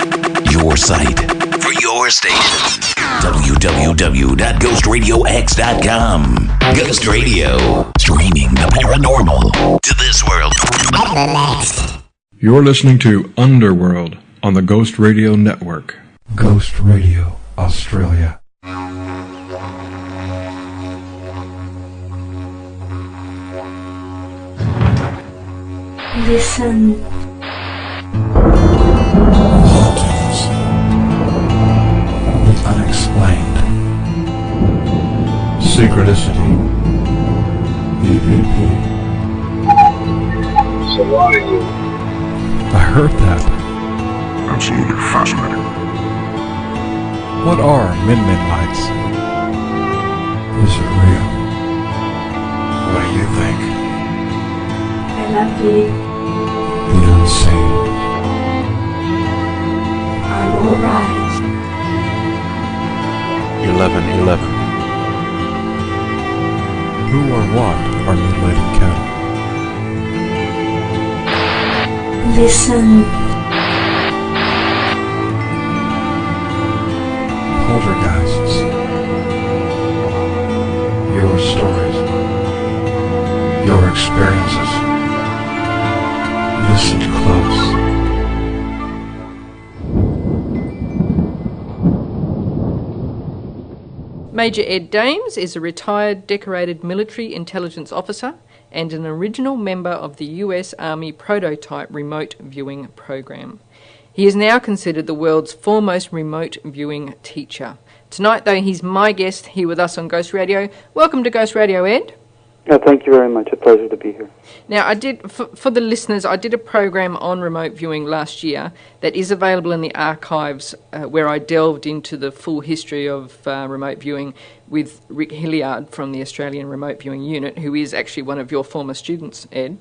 Your site for your station. www.ghostradiox.com. Ghost Radio. Streaming the paranormal to this world. You're listening to Underworld on the Ghost Radio Network. Ghost Radio Australia. Listen. Hauntings. The unexplained. Synchronicity. EVP. So why are you? I heard that. Absolutely fascinating. What are Min lights? Is it real? What do you think? I love you. The unseen. I'm alright. 1111. Who or what are mutilating cattle? Listen. Poltergeists. Your stories. Your experiences. Listen close. Mgr Ed Dames is a retired decorated military intelligence officer and an original member of the US Army prototype remote viewing program. He is now considered the world's foremost remote viewing teacher. Tonight, though, he's my guest here with us on Ghost Radio. Welcome to Ghost Radio, Ed. Thank you very much. A pleasure to be here. Now, I did, for the listeners, I did a program on remote viewing last year that is available in the archives where I delved into the full history of remote viewing with Rick Hilliard from the Australian Remote Viewing Unit, who is actually one of your former students, Ed.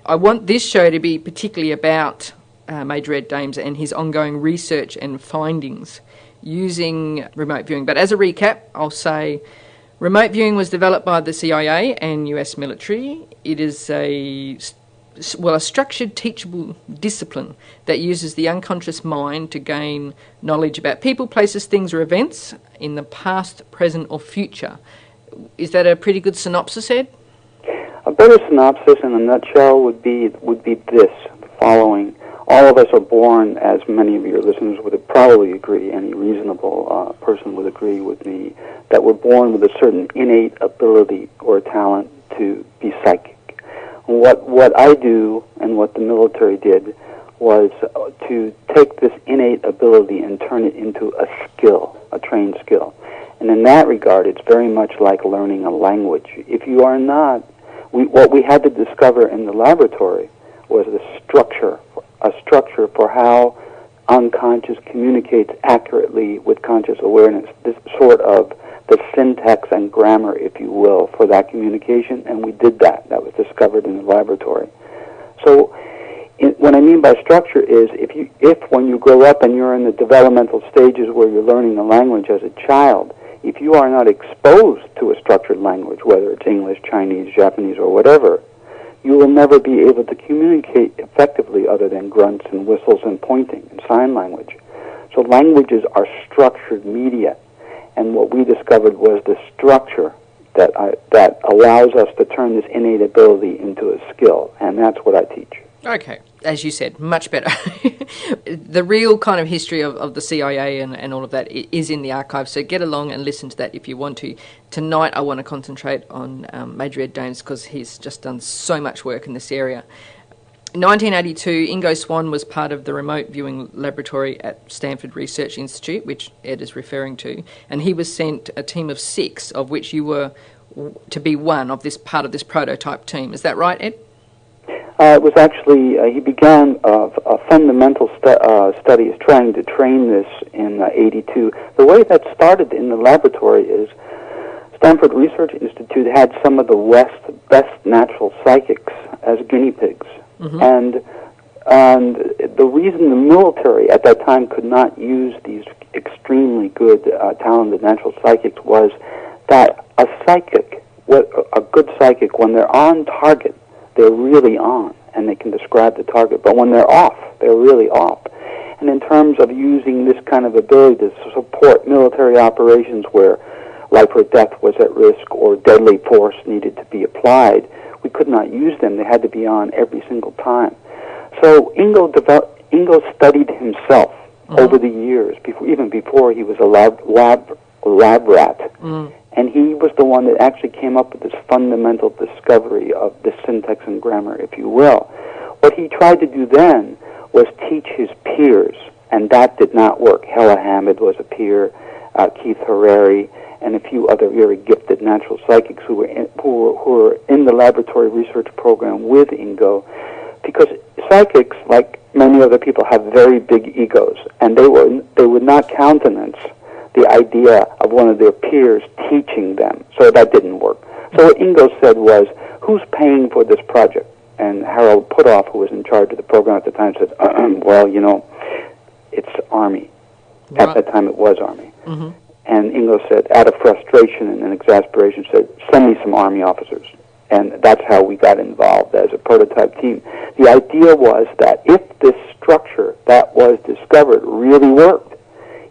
I want this show to be particularly about Mgr Ed Dames and his ongoing research and findings using remote viewing. But as a recap, I'll say remote viewing was developed by the CIA and US military. It is a structured, teachable discipline that uses the unconscious mind to gain knowledge about people, places, things, or events in the past, present, or future. Is that a pretty good synopsis, Ed? A better synopsis in a nutshell would be this, the following. All of us are born, as many of your listeners would probably agree, any reasonable person would agree with me, that we're born with a certain innate ability or talent to be psychic. What I do and what the military did was to take this innate ability and turn it into a skill, a trained skill. And in that regard, it's very much like learning a language. If you are not, what we had to discover in the laboratory was a structure for how unconscious communicates accurately with conscious awareness, this sort of the syntax and grammar, if you will, for that communication, and we did that. That was discovered in the laboratory. So what I mean by structure is if when you grow up and you're in the developmental stages where you're learning a language as a child, if you are not exposed to a structured language, whether it's English, Chinese, Japanese, or whatever, you will never be able to communicate effectively other than grunts and whistles and pointing and sign language. So languages are structured media. And what we discovered was the structure that allows us to turn this innate ability into a skill, and that's what I teach. Okay, as you said, much better. The real kind of history of the CIA and all of that is in the archives, so get along and listen to that if you want to. Tonight I want to concentrate on Mgr Ed Dames because he's just done so much work in this area. In 1982, Ingo Swann was part of the remote viewing laboratory at Stanford Research Institute, which Ed is referring to, and he was sent a team of 6, of which you were to be one of this part of this prototype team. Is that right, Ed? It was actually, he began a fundamental studies trying to train this in 82. The way that started in the laboratory is Stanford Research Institute had some of the West's best natural psychics as guinea pigs. Mm-hmm. And the reason the military at that time could not use these extremely good, talented natural psychics was that a good psychic, when they're on target, they're really on, and they can describe the target. But when they're off, they're really off. And in terms of using this kind of ability to support military operations where life or death was at risk or deadly force needed to be applied, we could not use them. They had to be on every single time. So Ingo studied himself over the years, even before he was a lab rat. And he was the one that actually came up with this fundamental discovery of the syntax and grammar, if you will. What he tried to do then was teach his peers, and that did not work. Hella Hamid was a peer, Keith Harari, and a few other very gifted natural psychics who were in the laboratory research program with Ingo, because psychics, like many other people, have very big egos, and they would not countenance the idea of one of their peers teaching them. So that didn't work. So what Ingo said was, who's paying for this project? And Harold Putoff, who was in charge of the program at the time, said, well, it's Army. Right. At that time it was Army. And Ingo said, out of frustration and exasperation, said, send me some Army officers. And that's how we got involved as a prototype team. The idea was that if this structure that was discovered really worked,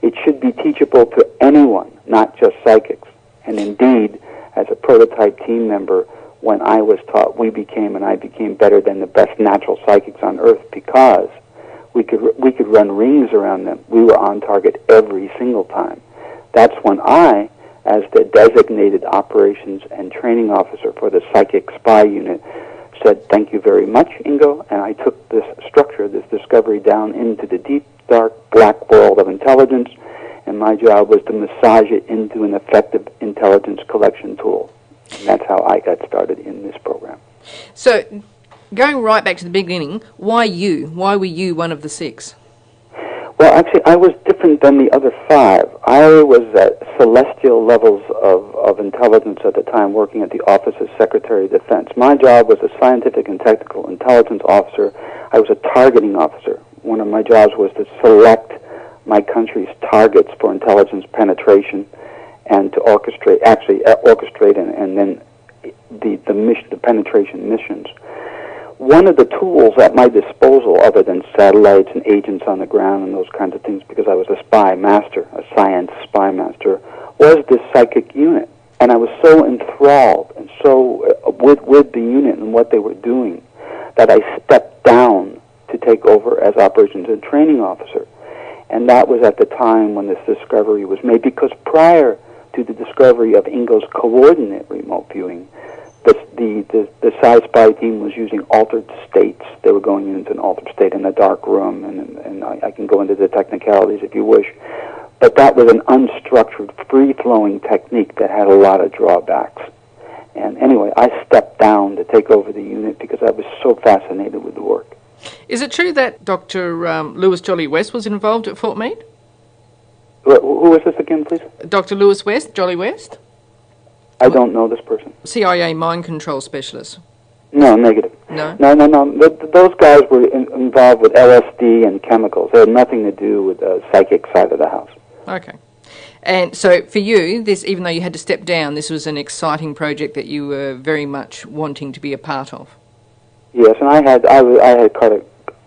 it should be teachable to anyone, not just psychics. And indeed, as a prototype team member, when I was taught, I became better than the best natural psychics on Earth because we could run rings around them. We were on target every single time. That's when I, as the designated operations and training officer for the psychic spy unit, said, thank you very much, Ingo, and I took this structure, this discovery, down into the deep, dark, black world of intelligence, and my job was to massage it into an effective intelligence collection tool. And that's how I got started in this program. So, going right back to the beginning, why you? Why were you one of the 6? Well, actually, I was different than the other 5. I was at celestial levels of intelligence at the time, working at the Office of Secretary of Defense. My job was a scientific and technical intelligence officer. I was a targeting officer. One of my jobs was to select my country's targets for intelligence penetration and to orchestrate and then the penetration missions. One of the tools at my disposal, other than satellites and agents on the ground and those kinds of things, because I was a spy master, a science spy master, was this psychic unit. And I was so enthralled and so with the unit and what they were doing that I stepped down to take over as operations and training officer. And that was at the time when this discovery was made, because prior to the discovery of Ingo's coordinate remote viewing, the Psi spy team was using altered states. They were going into an altered state in a dark room, and I can go into the technicalities if you wish. But that was an unstructured, free-flowing technique that had a lot of drawbacks. And anyway, I stepped down to take over the unit because I was so fascinated with the work. Is it true that Dr. Lewis Jolly West was involved at Fort Meade? Who is this again, please? Dr. Lewis West, Jolly West? I don't know this person. CIA mind control specialist. No, negative. No? No. Those guys were involved with LSD and chemicals. They had nothing to do with the psychic side of the house. Okay. And so for you, this, even though you had to step down, this was an exciting project that you were very much wanting to be a part of. Yes, and I had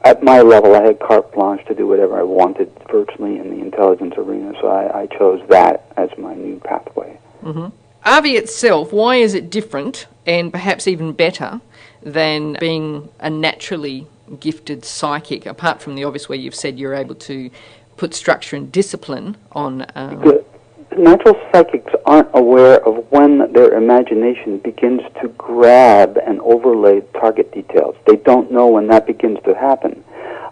at my level, I had carte blanche to do whatever I wanted virtually in the intelligence arena, so I chose that as my new pathway. Mm-hmm. RV itself, why is it different and perhaps even better than being a naturally gifted psychic, apart from the obvious way you've said you're able to put structure and discipline on... Natural psychics aren't aware of when their imagination begins to grab and overlay target details. They don't know when that begins to happen.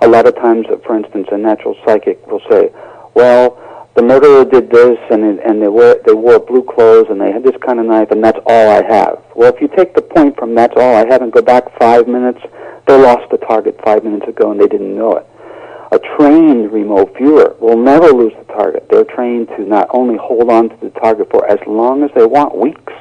A lot of times, for instance, a natural psychic will say, well, the murderer did this, and they wore blue clothes, and they had this kind of knife, and that's all I have. Well, if you take the point from that's all I have and go back 5 minutes, they lost the target 5 minutes ago, and they didn't know it. A trained remote viewer will never lose the target. They're trained to not only hold on to the target for as long as they want, weeks,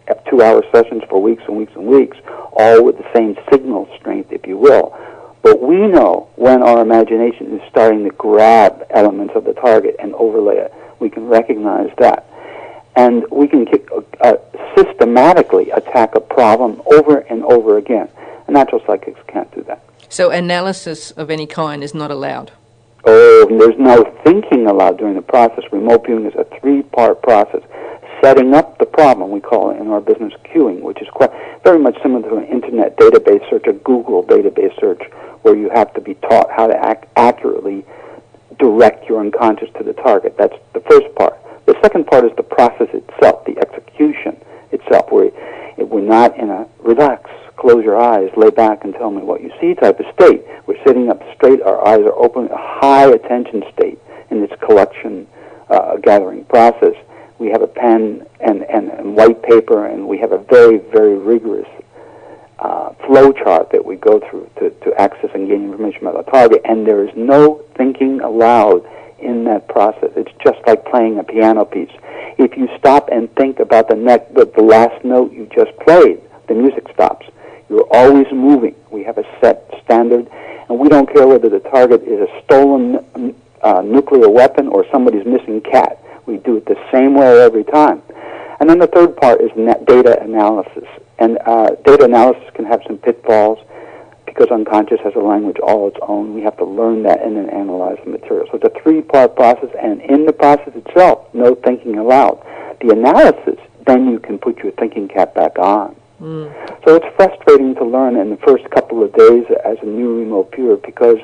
2-hour sessions for weeks and weeks and weeks, all with the same signal strength, if you will. But we know when our imagination is starting to grab elements of the target and overlay it. We can recognize that. And we can systematically attack a problem over and over again. And natural psychics can't do that. So analysis of any kind is not allowed? Oh, there's no thinking allowed during the process. Remote viewing is a three-part process. Setting up the problem, we call it in our business queuing, which is quite very much similar to an internet database search, a Google database search, where you have to be taught how to accurately direct your unconscious to the target. That's the first part. The second part is the process itself, the execution itself, where we're not in a relax, close your eyes, lay back and tell me what you see type of state. We're sitting up straight, our eyes are open, a high attention state in this collection gathering process. We have a pen and white paper, and we have a very, very rigorous flow chart that we go through to access and gain information about the target, and there is no thinking allowed in that process. It's just like playing a piano piece. If you stop and think about the last note you just played, the music stops. You're always moving. We have a set standard, and we don't care whether the target is a stolen nuclear weapon or somebody's missing cat. We do it the same way every time. And then the third part is data analysis. And data analysis can have some pitfalls because unconscious has a language all its own. We have to learn that and then analyze the material. So it's a three-part process, and in the process itself, no thinking allowed. The analysis, then you can put your thinking cap back on. So it's frustrating to learn in the first couple of days as a new remote viewer because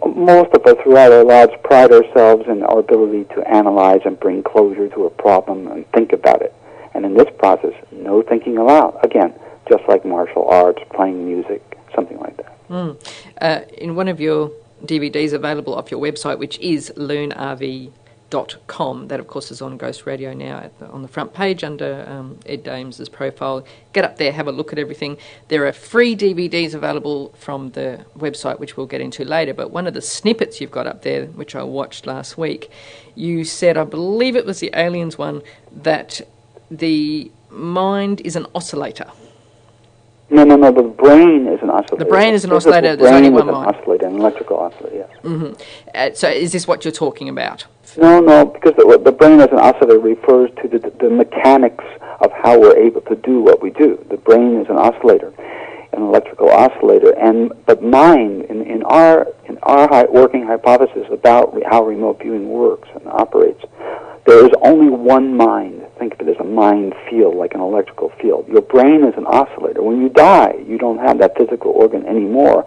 most of us throughout our lives pride ourselves in our ability to analyze and bring closure to a problem and think about it. And in this process, no thinking allowed. Again, just like martial arts, playing music, something like that. In one of your DVDs available off your website, which is loonrv.com, that of course is on Ghost Radio now on the front page under Ed Dames' profile. Get up there, have a look at everything. There are free DVDs available from the website, which we'll get into later, but one of the snippets you've got up there, which I watched last week, you said, I believe it was the aliens one, that the mind is an oscillator. No, the brain is an oscillator. The brain is an oscillator, there's only one mind. An oscillator, an electrical oscillator, yes. Mm-hmm. So is this what you're talking about? No, because the brain as an oscillator refers to the mechanics of how we're able to do what we do. The brain is an oscillator, an electrical oscillator, but mind, in our working hypothesis about how remote viewing works and operates, there is only one mind. Think of it as a mind field, like an electrical field. Your brain is an oscillator. When you die, you don't have that physical organ anymore,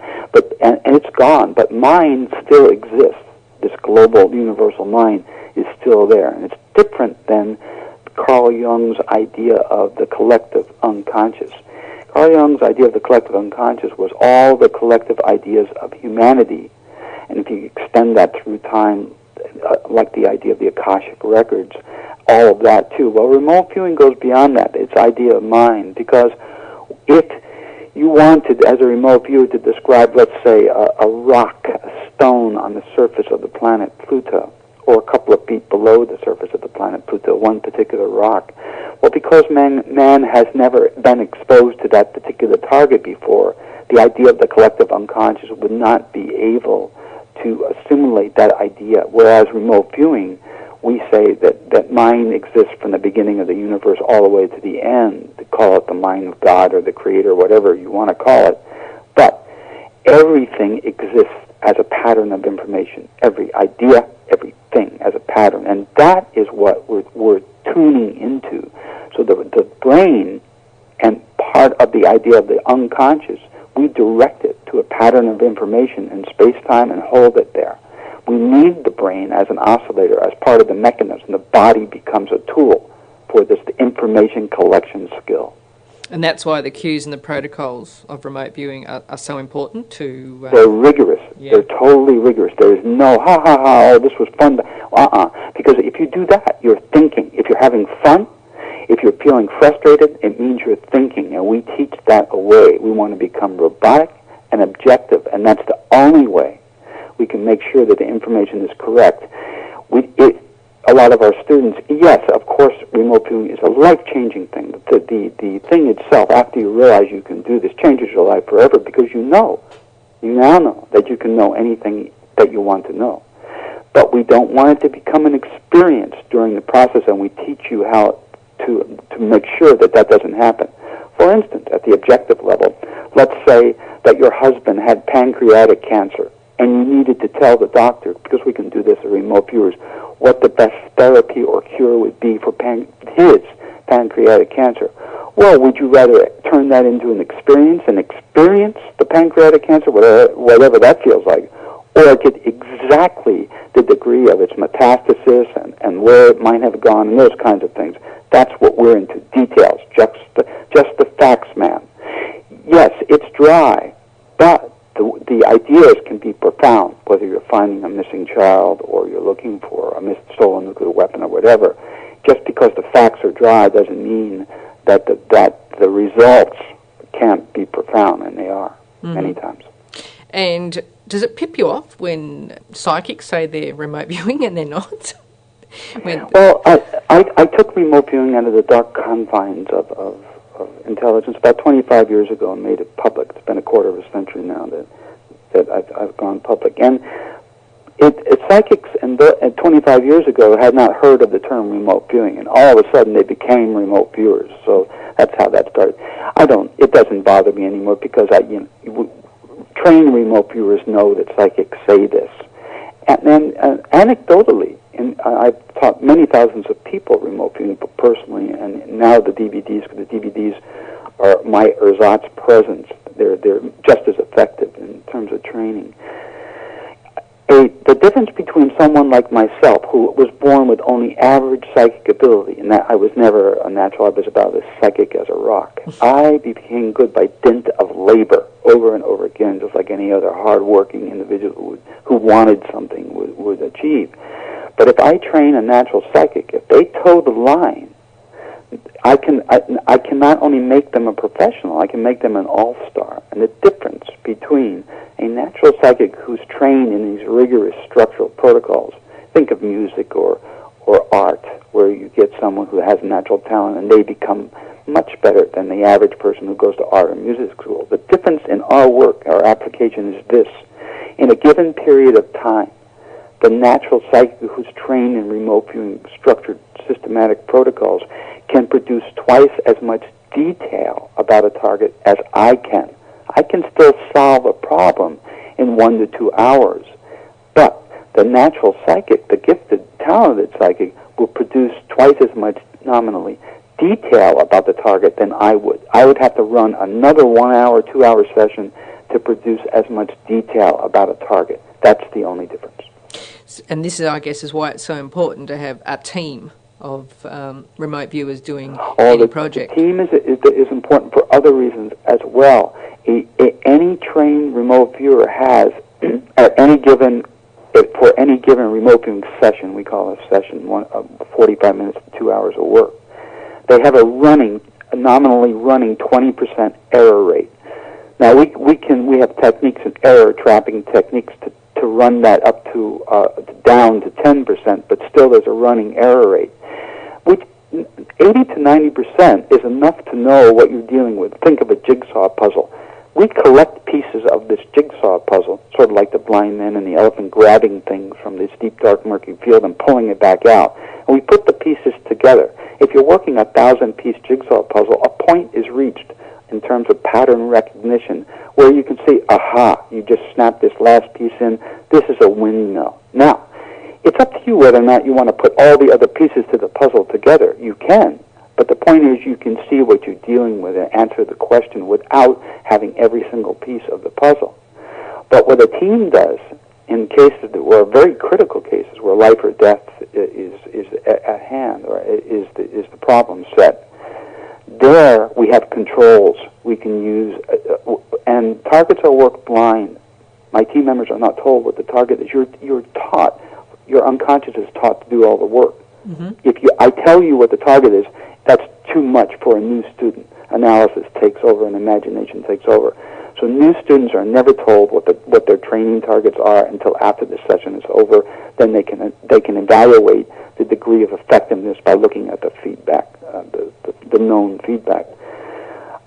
and it's gone, but mind still exists. This global, universal mind is still there, and it's different than Carl Jung's idea of the collective unconscious. Carl Jung's idea of the collective unconscious was all the collective ideas of humanity, and if you extend that through time, like the idea of the Akashic records, all of that too. Well, remote viewing goes beyond that. It's idea of mind, because if you wanted, as a remote viewer, to describe, let's say, a rock, a stone on the surface of the planet Pluto, or a couple of feet below the surface of the planet Pluto, one particular rock, well, because man has never been exposed to that particular target before, the idea of the collective unconscious would not be able to assimilate that idea, whereas remote viewing, we say that mind exists from the beginning of the universe all the way to the end. To call it the mind of God or the Creator, whatever you want to call it. But everything exists as a pattern of information. Every idea, everything as a pattern. And that is what we're tuning into. So the brain and part of the idea of the unconscious, we direct it to a pattern of information in space-time and hold it there. We need the brain as an oscillator, as part of the mechanism. The body becomes a tool for this information collection skill. And that's why the cues and the protocols of remote viewing are so important to... They're rigorous. Yeah. They're totally rigorous. There is no, oh, this was fun. Because if you do that, you're thinking. If you're having fun, if you're feeling frustrated, it means you're thinking. And we teach that away. We want to become robotic and objective, and that's the only way we can make sure that the information is correct. A lot of our students, yes, of course, remote viewing is a life-changing thing. The thing itself, after you realize you can do this, changes your life forever, because you now know that you can know anything that you want to know. But we don't want it to become an experience during the process, and we teach you how to make sure that doesn't happen. For instance, at the objective level, let's say that your husband had pancreatic cancer, and you needed to tell the doctor, because we can do this as remote viewers, what the best therapy or cure would be for his pancreatic cancer. Well, would you rather turn that into an experience and experience the pancreatic cancer, whatever that feels like, or get exactly the degree of its metastasis and where it might have gone and those kinds of things? That's what we're into, details, just the facts, man. Yes, it's dry, but the ideas can be profound, whether you're finding a missing child or you're looking for a stolen nuclear weapon or whatever. Just because the facts are dry doesn't mean that the results can't be profound, and they are many times. And does it pip you off when psychics say they're remote viewing and they're not? Well, I took remote viewing out of the dark confines of intelligence about 25 years ago and made it public. It's been a quarter of a century now that I've gone public. And psychics and 25 years ago had not heard of the term remote viewing, and all of a sudden they became remote viewers. So that's how that started. It doesn't bother me anymore because trained remote viewers know that psychics say this. And then anecdotally, I've taught many thousands of people remote viewing personally, and now the DVDs are my ersatz presence. They're just as effective in terms of training. The difference between someone like myself, who was born with only average psychic ability, and that I was never a natural, I was about as psychic as a rock. I became good by dint of labor over and over again, just like any other hard-working individual who wanted something would achieve. But if I train a natural psychic, if they toe the line, I can not only make them a professional, I can make them an all-star. And the difference between a natural psychic who's trained in these rigorous structural protocols, think of music or art, where you get someone who has natural talent and they become much better than the average person who goes to art or music school. The difference in our work, our application, is this. In a given period of time, the natural psychic who's trained in remote viewing structured systematic protocols can produce twice as much detail about a target as I can. I can still solve a problem in 1 to 2 hours, but the natural psychic, the gifted, talented psychic, will produce twice as much nominally detail about the target than I would. I would have to run another 1 hour, 2 hour session to produce as much detail about a target. That's the only difference. And this, I guess, is why it's so important to have a team of remote viewers doing any project. The team is important for other reasons as well. Any trained remote viewer has, for any given remote viewing session, we call a session 45 minutes to 2 hours of work, they have a nominally running 20% error rate. Now we have techniques and error trapping techniques to run that up to down to 10%, but still there's a running error rate, which 80 to 90% is enough to know what you're dealing with. Think of a jigsaw puzzle. We collect pieces of this jigsaw puzzle, sort of like the blind man and the elephant grabbing things from this deep, dark, murky field and pulling it back out, and we put the pieces together. If you're working a 1,000-piece jigsaw puzzle, a point is reached in terms of pattern recognition, where you can say, aha, you just snapped this last piece in, this is a windmill. Now, it's up to you whether or not you want to put all the other pieces to the puzzle together. You can, but the point is you can see what you're dealing with and answer the question without having every single piece of the puzzle. But what a team does in cases that were very critical cases where life or death is at hand, or is the problem set, there we have controls we can use, and targets are worked blind. My team members are not told what the target is. You're taught, your unconscious is taught to do all the work. Mm-hmm. If I tell you what the target is, that's too much for a new student. Analysis takes over and imagination takes over. So new students are never told what their training targets are until after the session is over. Then they can evaluate the degree of effectiveness by looking at the feedback, the known feedback.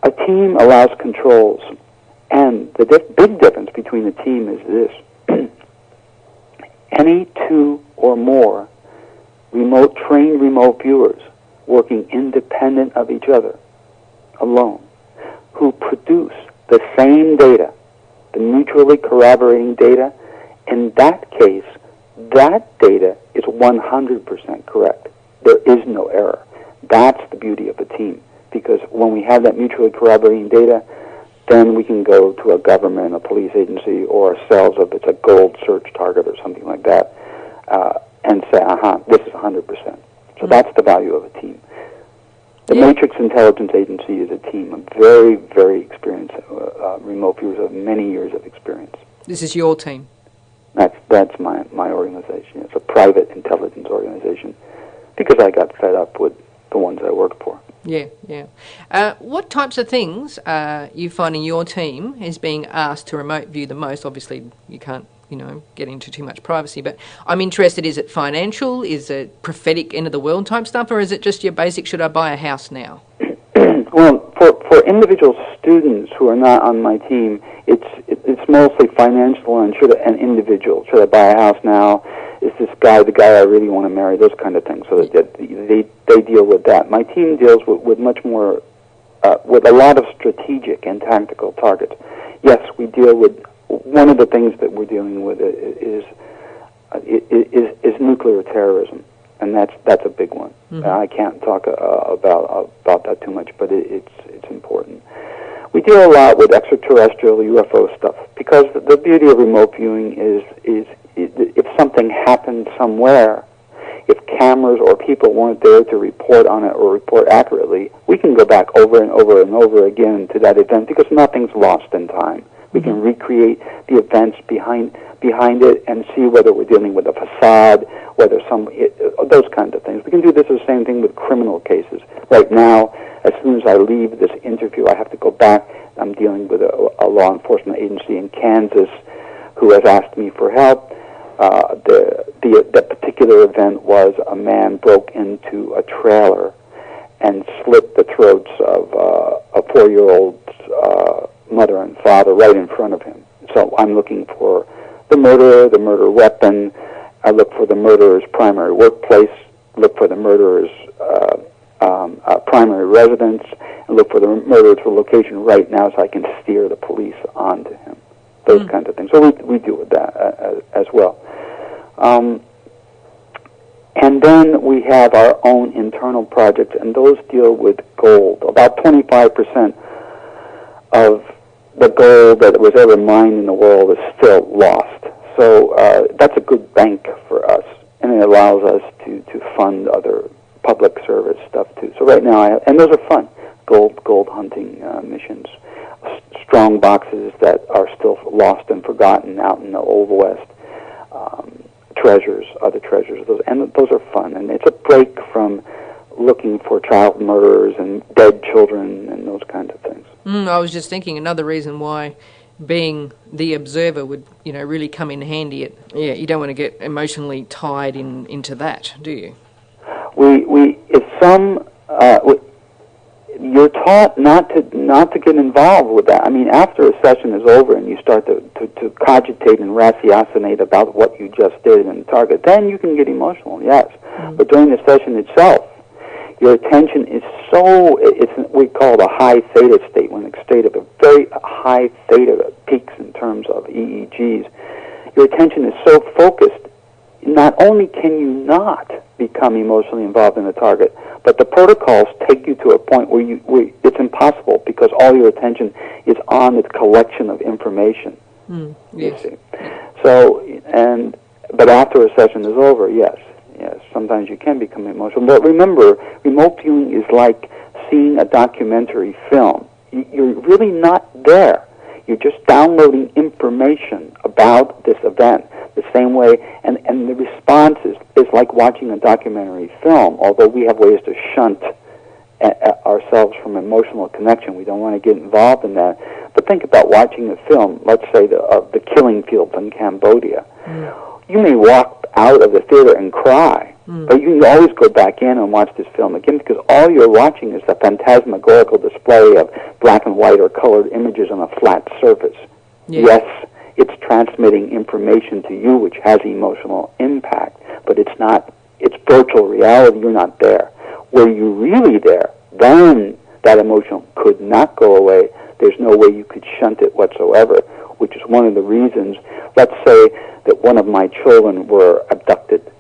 A team allows controls, and the big difference between a team is this. Any two or more trained remote viewers working independent of each other, alone, who produce the same data, the mutually corroborating data, in that case, that data is 100% correct. There is no error. That's the beauty of a team, because when we have that mutually corroborating data, then we can go to a government, a police agency, or ourselves if it's a gold search target or something like that, and say, this is 100%. So that's the value of a team. The Matrix Intelligence Agency is a team of very, very experienced remote viewers of many years of experience. This is your team? That's my organization. It's a private intelligence organization because I got fed up with the ones I worked for. Yeah. What types of things you find in your team is being asked to remote view the most? Obviously, you can't, get into too much privacy, but I'm interested, is it financial, is it prophetic end of the world type stuff, or is it just your basic, should I buy a house now? Well, for individual students who are not on my team, it's mostly financial and an individual. Should I buy a house now? Is this guy the guy I really want to marry? Those kind of things. So that they deal with that. My team deals with much more, with a lot of strategic and tactical targets. Yes, we deal with, one of the things that we're dealing with is nuclear terrorism, and that's a big one. Mm-hmm. I can't talk about that too much, but it's important. We deal a lot with extraterrestrial UFO stuff because the beauty of remote viewing is if something happened somewhere, if cameras or people weren't there to report on it or report accurately, we can go back over and over and over again to that event because nothing's lost in time. We can recreate the events behind it and see whether we're dealing with a facade, whether those kinds of things. We can do the same thing with criminal cases. Right now, as soon as I leave this interview, I have to go back. I'm dealing with a law enforcement agency in Kansas who has asked me for help. The particular event was a man broke into a trailer and slit the throats of a 4-year-old's mother and father right in front of him. So I'm looking for the murderer, the murder weapon. I look for the murderer's primary workplace, look for the murderer's primary residence, and look for the murderer's location right now so I can steer the police onto him. Those kinds of things. So we deal with that as well. And then we have our own internal projects, and those deal with gold. About 25% of the gold that was ever mined in the world is still lost. So that's a good bank for us, and it allows us to fund other public service stuff too. So right now, and those are fun, gold hunting missions, strong boxes that are still lost and forgotten out in the Old West, other treasures, those are fun, and it's a break from looking for child murderers and dead children and those kinds of things. I was just thinking another reason why being the observer would, really come in handy. You don't want to get emotionally tied into that, do you? You're taught not to get involved with that. I mean, after a session is over and you start to cogitate and ratiocinate about what you just did in the target, then you can get emotional, yes. But during the session itself, your attention is we call it a high theta state, when the state of a very high theta peaks in terms of EEGs. Your attention is so focused, not only can you not become emotionally involved in the target, but the protocols take you to a point where it's impossible because all your attention is on the collection of information. Yes. You see. So, but after a session is over, yes, sometimes you can become emotional. But remember, remote viewing is like seeing a documentary film. You're really not there. You're just downloading information about this event the same way, and the response is like watching a documentary film, although we have ways to shunt ourselves from emotional connection. We don't want to get involved in that. But think about watching a film, let's say of the killing fields in Cambodia. You may walk out of the theater and cry, but you can always go back in and watch this film again because all you're watching is a phantasmagorical display of black and white or colored images on a flat surface. Yes, it's transmitting information to you which has emotional impact, but it's virtual reality. You're not there. Were you really there, then that emotion could not go away. There's no way you could shunt it whatsoever, which is one of the reasons. Let's say that one of my children were abducted,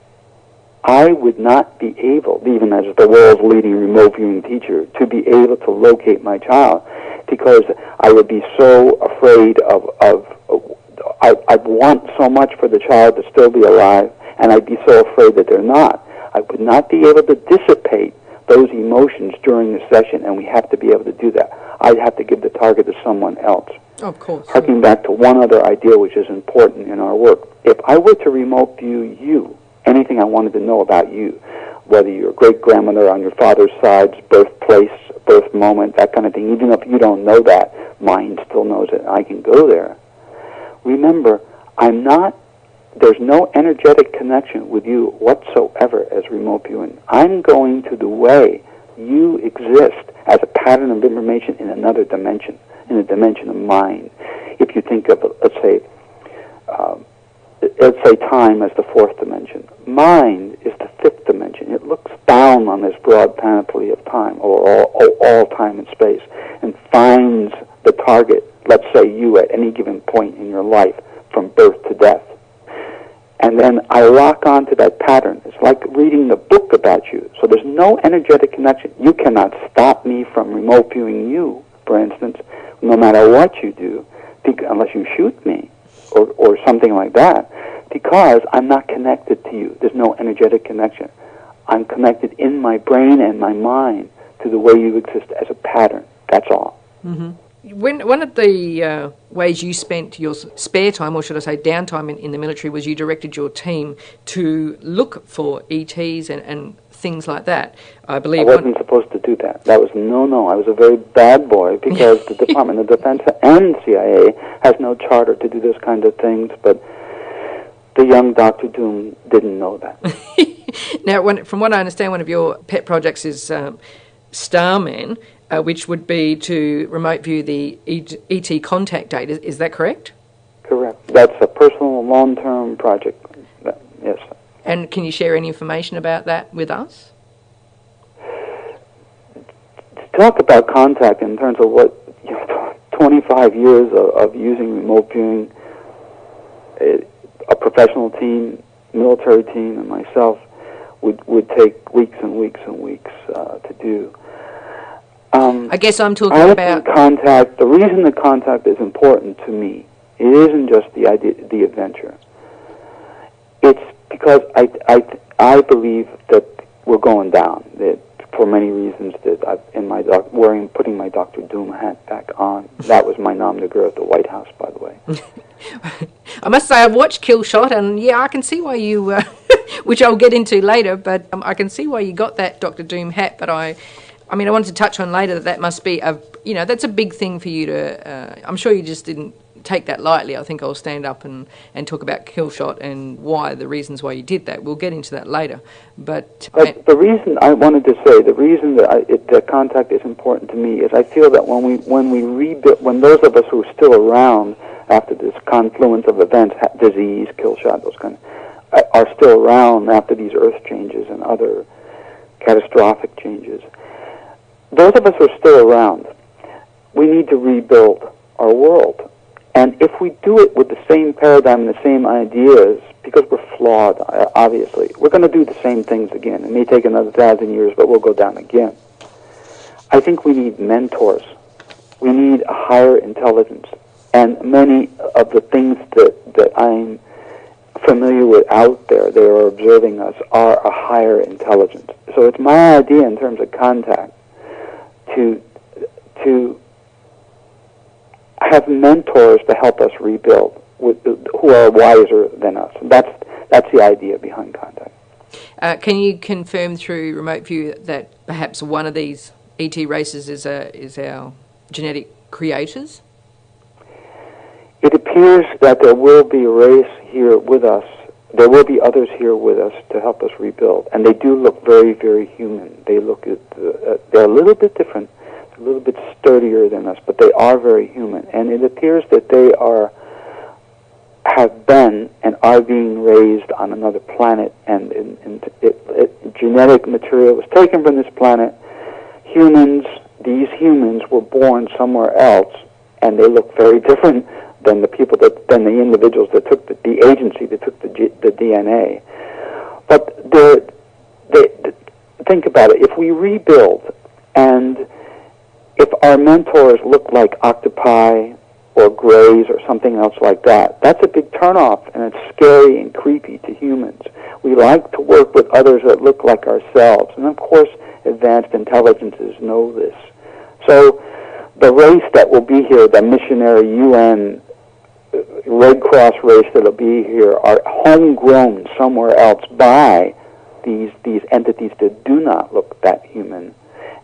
I would not be able, even as the world's leading remote viewing teacher, to be able to locate my child, because I would be so afraid I want so much for the child to still be alive, and I'd be so afraid that they're not. I would not be able to dissipate those emotions during the session, and we have to be able to do that. I'd have to give the target to someone else. Of course. Harking back to one other idea which is important in our work. If I were to remote view you, anything I wanted to know about you, whether your great-grandmother on your father's side's birthplace, birth moment, that kind of thing, even if you don't know that, mine still knows it, I can go there. Remember, there's no energetic connection with you whatsoever as remote viewing. I'm going to the way you exist as a pattern of information in another dimension, in a dimension of mind. If you think of, let's say time as the fourth dimension. Mind is the fifth dimension. It looks down on this broad panoply of time, or all time and space, and finds the target, let's say you at any given point in your life, from birth to death. And then I lock onto that pattern. It's like reading the book about you. So there's no energetic connection. You cannot stop me from remote viewing you, for instance, no matter what you do, unless you shoot me or something like that, because I'm not connected to you. There's no energetic connection. I'm connected in my brain and my mind to the way you exist as a pattern. That's all. Mm-hmm. One of the ways you spent your spare time, or should I say downtime in the military, was you directed your team to look for ETs and things like that. I believe I wasn't supposed to do that. That was no. I was a very bad boy, because the Department of Defense and CIA has no charter to do this kind of things, but the young Dr. Doom didn't know that. Now, from what I understand, one of your pet projects is Starman, which would be to remote view the ET contact data. Is that correct? Correct. That's a personal, long-term project. Yes. And can you share any information about that with us? To talk about contact in terms of what 25 years of using remote viewing, a professional team, military team, and myself would take weeks and weeks and weeks to do. I guess I'm talking about contact. The reason the contact is important to me, it isn't just the idea, the adventure. It's because I believe that we're going down. That for many reasons that putting my Dr. Doom hat back on. That was my nom de guerre at the White House, by the way. I must say I've watched Kill Shot, and yeah, I can see why you, which I'll get into later, but I can see why you got that Dr. Doom hat. But I wanted to touch on later that must be that's a big thing for you to. I'm sure you just didn't take that lightly. I think I'll stand up and talk about Kill Shot and the reasons why you did that. We'll get into that later. But the reason I wanted to say, the reason that contact is important to me is I feel that when we rebuild, when those of us who are still around after this confluence of events, disease, Kill Shot, those kind of, are still around after these earth changes and other catastrophic changes, those of us who are still around, we need to rebuild our world. And if we do it with the same paradigm and the same ideas, because we're flawed, obviously, we're going to do the same things again. It may take another 1,000 years, but we'll go down again. I think we need mentors. We need a higher intelligence. And many of the things that I'm familiar with out there, they are observing us, are a higher intelligence. So it's my idea in terms of contact to have mentors to help us rebuild who are wiser than us. That's the idea behind contact. Can you confirm through remote view that perhaps one of these ET races is our genetic creators? It appears that there will be a race here with us. There will be others here with us to help us rebuild, and they do look very, very human. They look they're a little bit different, a little bit sturdier than us, but they are very human. And it appears that they have been and are being raised on another planet, and genetic material was taken from this planet. These humans were born somewhere else, and they look very different than the people than the individuals that took the agency that took the DNA. But think about it. If we rebuild, and if our mentors look like octopi or greys or something else like that, that's a big turnoff, and it's scary and creepy to humans. We like to work with others that look like ourselves, and of course, advanced intelligences know this. So the race that will be here, the missionary UN Red Cross race that will be here, are homegrown somewhere else by these entities that do not look that human,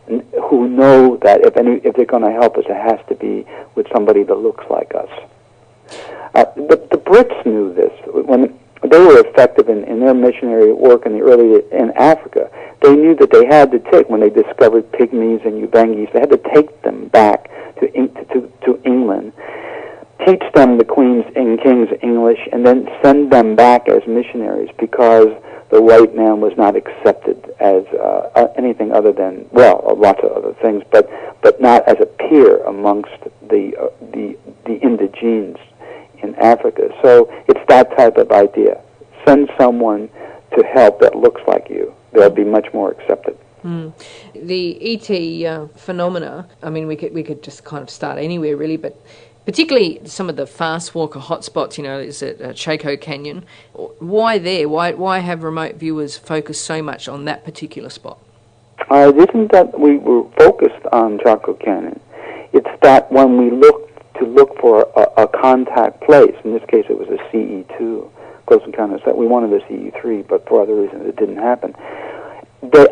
and who know that if they're going to help us, it has to be with somebody that looks like us. But the Brits knew this when they were effective in their missionary work in Africa. They knew that they had to take, when they discovered pygmies and Ubangis, they had to take them back to England, teach them the Queen's and King's English, and then send them back as missionaries, because the white man was not accepted as anything other than, well, lots of other things, but not as a peer amongst the indigenes in Africa. So it's that type of idea. Send someone to help that looks like you. They'll be much more accepted. The ET phenomena, I mean, we could just kind of start anywhere, really, but particularly some of the fast walker hotspots, is it Chaco Canyon? Why there? Why have remote viewers focused so much on that particular spot? It isn't that we were focused on Chaco Canyon. It's that when we look for a contact place, in this case it was a CE2, close encounters, that we wanted a CE3, but for other reasons it didn't happen. The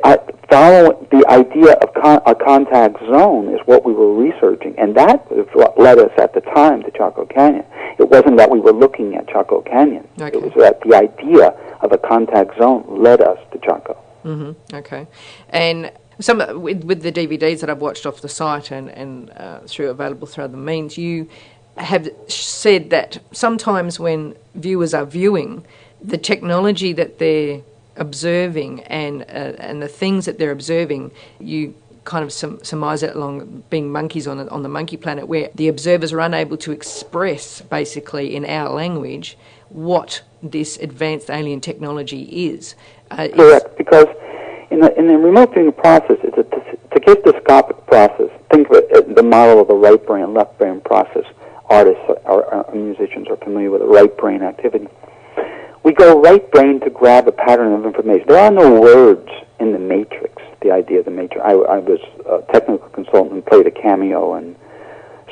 idea of a contact zone is what we were researching, and that is what led us at the time to Chaco Canyon. It wasn't that we were looking at Chaco Canyon. Okay. It was that the idea of a contact zone led us to Chaco. Mm-hmm. Okay. And with the DVDs that I've watched off the site and available through other means, you have said that sometimes when viewers are viewing, the technology that they're observing and the things that they're observing, you kind of surmise it along being monkeys on the monkey planet, where the observers are unable to express, basically in our language, what this advanced alien technology is. Correct, because in the remote viewing process, it's a tachistoscopic process. Think of it as the model of a right brain, left brain process. Artists or musicians are familiar with the right brain activity. We go right brain to grab a pattern of information. There are no words in the Matrix, the idea of the Matrix. I was a technical consultant and played a cameo in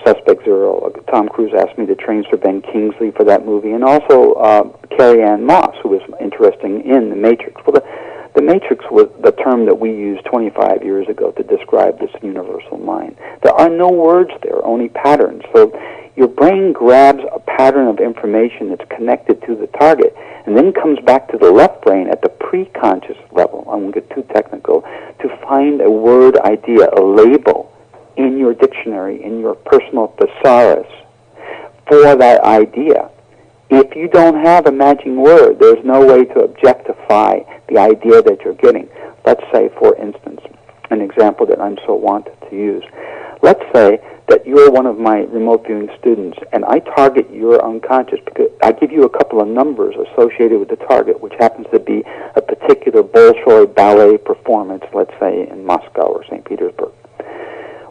Suspect Zero. Tom Cruise asked me to train Sir Ben Kingsley for that movie, and also Carrie Ann Moss, who was interesting in the Matrix. Well, the Matrix was the term that we used 25 years ago to describe this universal mind. There are no words there, only patterns. So your brain grabs a pattern of information that's connected to the target, and then comes back to the left brain at the pre-conscious level, I won't get too technical, to find a word idea, a label in your dictionary, in your personal thesaurus for that idea. If you don't have a matching word, there's no way to objectify the idea that you're getting. Let's say, for instance, an example that I'm so wanted to use. Let's say that you're one of my remote viewing students, and I target your unconscious because I give you a couple of numbers associated with the target, which happens to be a particular Bolshoi ballet performance, let's say in Moscow or St. Petersburg.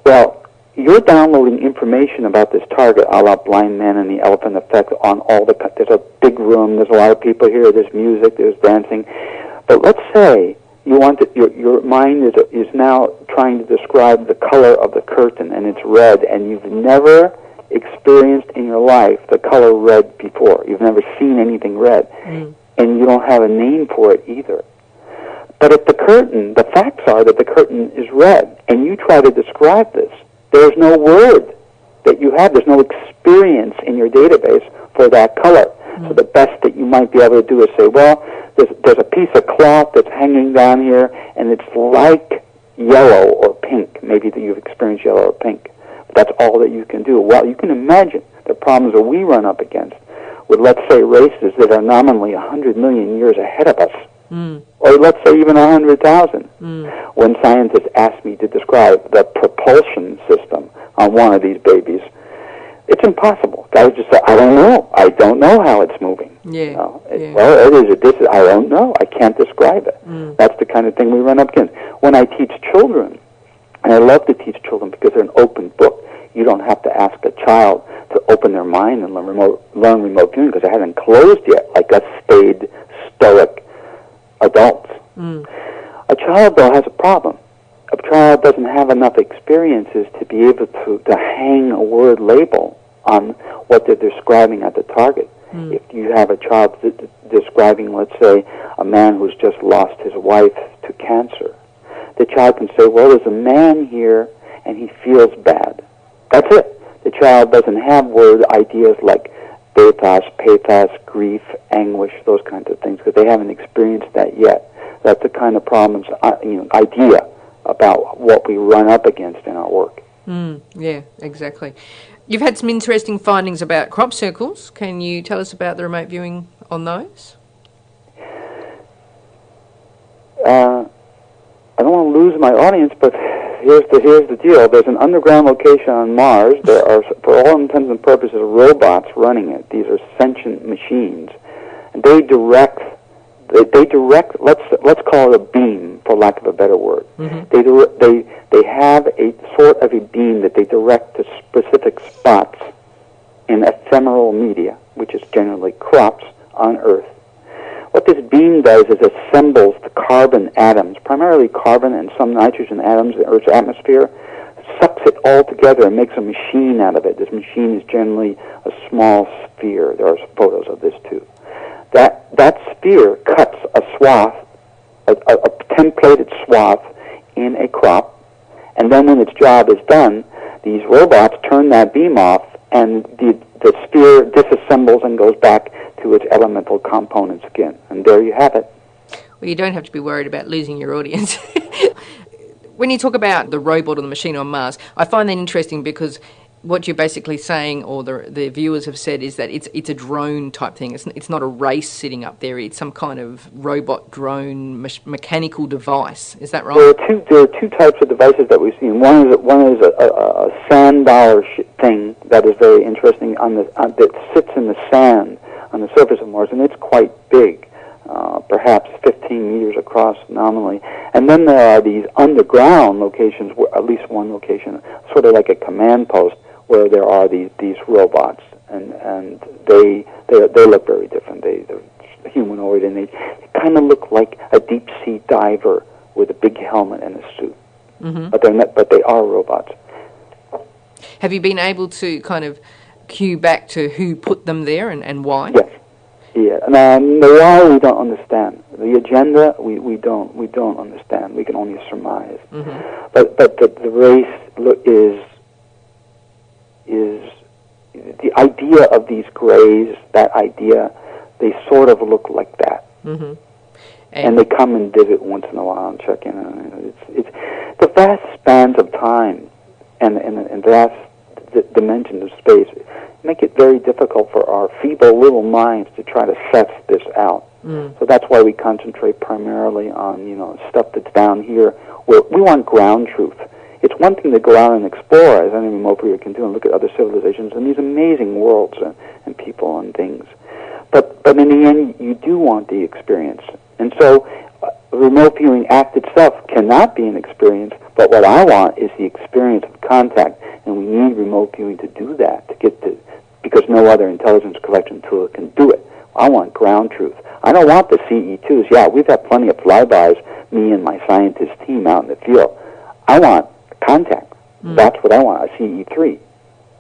Well, you're downloading information about this target, a la Blind Man and the Elephant Effect, on all the... There's a big room, there's a lot of people here, there's music, there's dancing. But let's say you want to, your mind is now trying to describe the color of the curtain, and it's red, and you've never experienced in your life the color red before. You've never seen anything red, and you don't have a name for it either. But if the facts are that the curtain is red, and you try to describe this, there's no word that you have. There's no experience in your database for that color. So the best that you might be able to do is say, well, there's a piece of cloth that's hanging down here, and it's like yellow or pink. Maybe that you've experienced yellow or pink. But that's all that you can do. Well, you can imagine the problems that we run up against with, let's say, races that are nominally 100 million years ahead of us. Or let's say even 100,000. When scientists ask me to describe the propulsion system on one of these babies, It's impossible. Guys just say, I don't know. I don't know how it's moving. Yeah. You know? Yeah. Well, it is. This is. I don't know. I can't describe it. That's the kind of thing we run up against. When I teach children, and I love to teach children because they're an open book. You don't have to ask a child to open their mind and learn remote viewing because it hasn't closed yet, like us staid, stoic adults. A child, though, has a problem. A child doesn't have enough experiences to be able to hang a word label on what they're describing at the target. If you have a child describing, let's say, a man who's just lost his wife to cancer, the child can say, well, there's a man here and he feels bad. That's it. The child doesn't have word ideas like pathos, grief, anguish, those kinds of things, because they haven't experienced that yet. That's the kind of problems, idea about what we run up against in our work. Yeah, exactly. You've had some interesting findings about crop circles. Can you tell us about the remote viewing on those? I don't want to lose my audience, but here's the deal. There's an underground location on Mars. There are, for all intents and purposes, robots running it. These are sentient machines, and they direct. Let's call it a beam, for lack of a better word. They have a sort of a beam that they direct to specific spots in ephemeral media, which is generally crops on Earth. What this beam does is assembles the carbon atoms, primarily carbon and some nitrogen atoms in Earth's atmosphere, sucks it all together and makes a machine out of it. This machine is generally a small sphere. There are photos of this too. That sphere cuts a swath, a templated swath in a crop, and then when its job is done, these robots turn that beam off, and the sphere disassembles and goes back to its elemental components again. And there you have it. Well, you don't have to be worried about losing your audience. When you talk about the robot or the machine on Mars, I find that interesting because what you're basically saying, or the viewers have said, is that it's a drone type thing. It's not a race sitting up there. It's some kind of robot drone mechanical device. Is that right? There are two types of devices that we've seen. One is a sand dollar thing that is very interesting that sits in the sand on the surface of Mars, and it's quite big, perhaps 15 meters across nominally. And then there are these underground locations, at least one location, sort of like a command post, where there are these robots, and they look very different. They're humanoid, and they kind of look like a deep sea diver with a big helmet and a suit. But they are robots. Have you been able to kind of cue back to who put them there and why? Yes. Yeah. And the why we don't understand. The agenda we don't understand. We can only surmise. But the race is the idea of these grays. That idea, they sort of look like that. And they come and visit once in a while and check in. It's the vast spans of time and vast dimensions of space make it very difficult for our feeble little minds to try to suss this out. So that's why we concentrate primarily on stuff that's down here, where we want ground truth. It's one thing to go out and explore, as any remote viewer can do, and look at other civilizations and these amazing worlds and people and things. But in the end, you do want the experience. And so the remote viewing act itself cannot be an experience, but what I want is the experience of contact, and we need remote viewing to do that, because no other intelligence collection tool can do it. I want ground truth. I don't want the CE2s. Yeah, we've had plenty of flybys, me and my scientist team out in the field. I want contact. That's what I want, a CE3.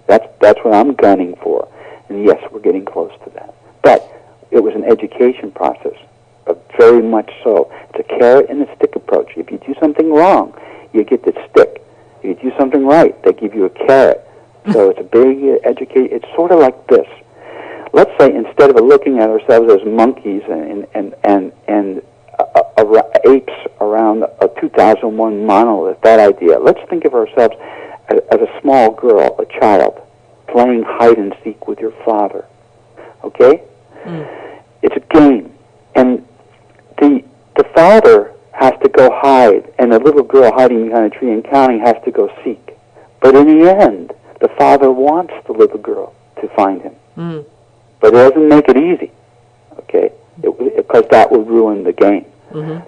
That's what I'm gunning for. And yes, we're getting close to that. But it was an education process, very much so. It's a carrot and a stick approach. If you do something wrong, you get the stick. If you do something right, they give you a carrot. So it's a big education. It's sort of like this. Let's say instead of looking at ourselves as monkeys and apes around a 2001 monolith, that idea. Let's think of ourselves as a small girl, a child, playing hide and seek with your father. Okay? It's a game. And the father has to go hide, and the little girl hiding behind a tree and counting has to go seek. But in the end, The father wants the little girl to find him, but it doesn't make it easy, okay? Because that would ruin the game.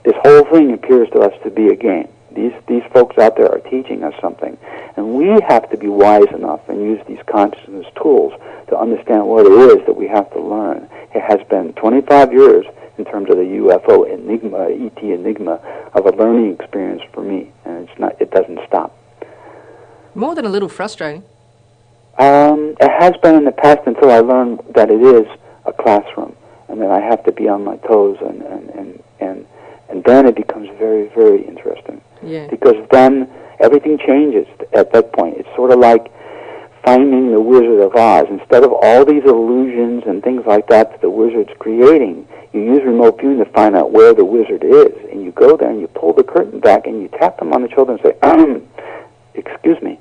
This whole thing appears to us to be a game. These folks out there are teaching us something, and we have to be wise enough and use these consciousness tools to understand what it is that we have to learn. It has been 25 years in terms of the UFO enigma, ET enigma, of a learning experience for me, and it doesn't stop. More than a little frustrating. It has been in the past until I learned that it is a classroom, and that I have to be on my toes, and then it becomes very, very interesting. Yeah. Because then everything changes at that point. It's sort of like finding the Wizard of Oz. Instead of all these illusions and things like that the wizard's creating, you use remote viewing to find out where the wizard is. And you go there and you pull the curtain back and you tap them on the shoulder and say, excuse me,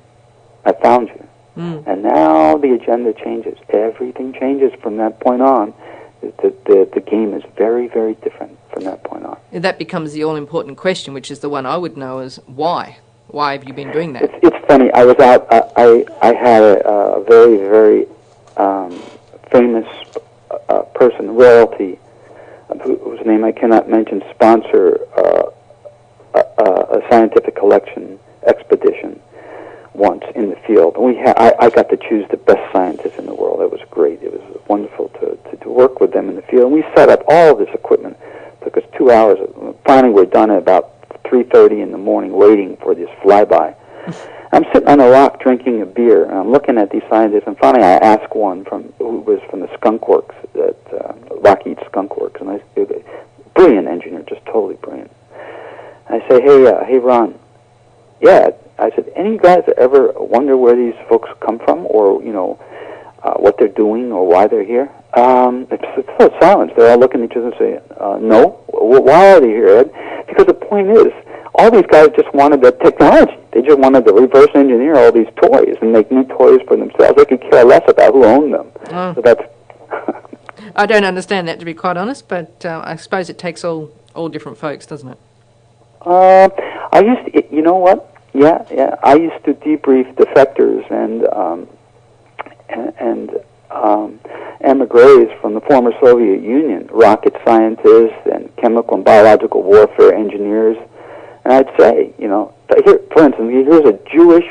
I found you. And now the agenda changes. Everything changes from that point on. The game is very, very different from that point on. And that becomes the all-important question, which is the one I would know is why? Why have you been doing that? It's funny. I was out. I had a very, very famous person, royalty, whose name I cannot mention, sponsor a scientific collection expedition once in the field. And I got to choose the best scientists in the world. It was great. It was wonderful to work with them in the field. And we set up all of this equipment. It took us 2 hours. Finally, we're done at about 3:30 in the morning waiting for this flyby. I'm sitting on a rock drinking a beer, and I'm looking at these scientists, and finally I asked one who was from the Skunk Works, at Lockheed Skunk Works, and brilliant engineer, just totally brilliant. And I say, hey Ron, yeah, I said, any of you guys ever wonder where these folks come from, or, what they're doing, or why they're here? It's so silence. They're all looking at each other and say, no. Why are they here, Ed? Because the point is, all these guys just wanted the technology. They just wanted to reverse engineer all these toys and make new toys for themselves. They could care less about who owned them. So that's... I don't understand that, to be quite honest, but I suppose it takes all different folks, doesn't it? I used to, you know what? Yeah. I used to debrief defectors and emigres from the former Soviet Union, rocket scientists and chemical and biological warfare engineers. And I'd say, here, for instance, here's a Jewish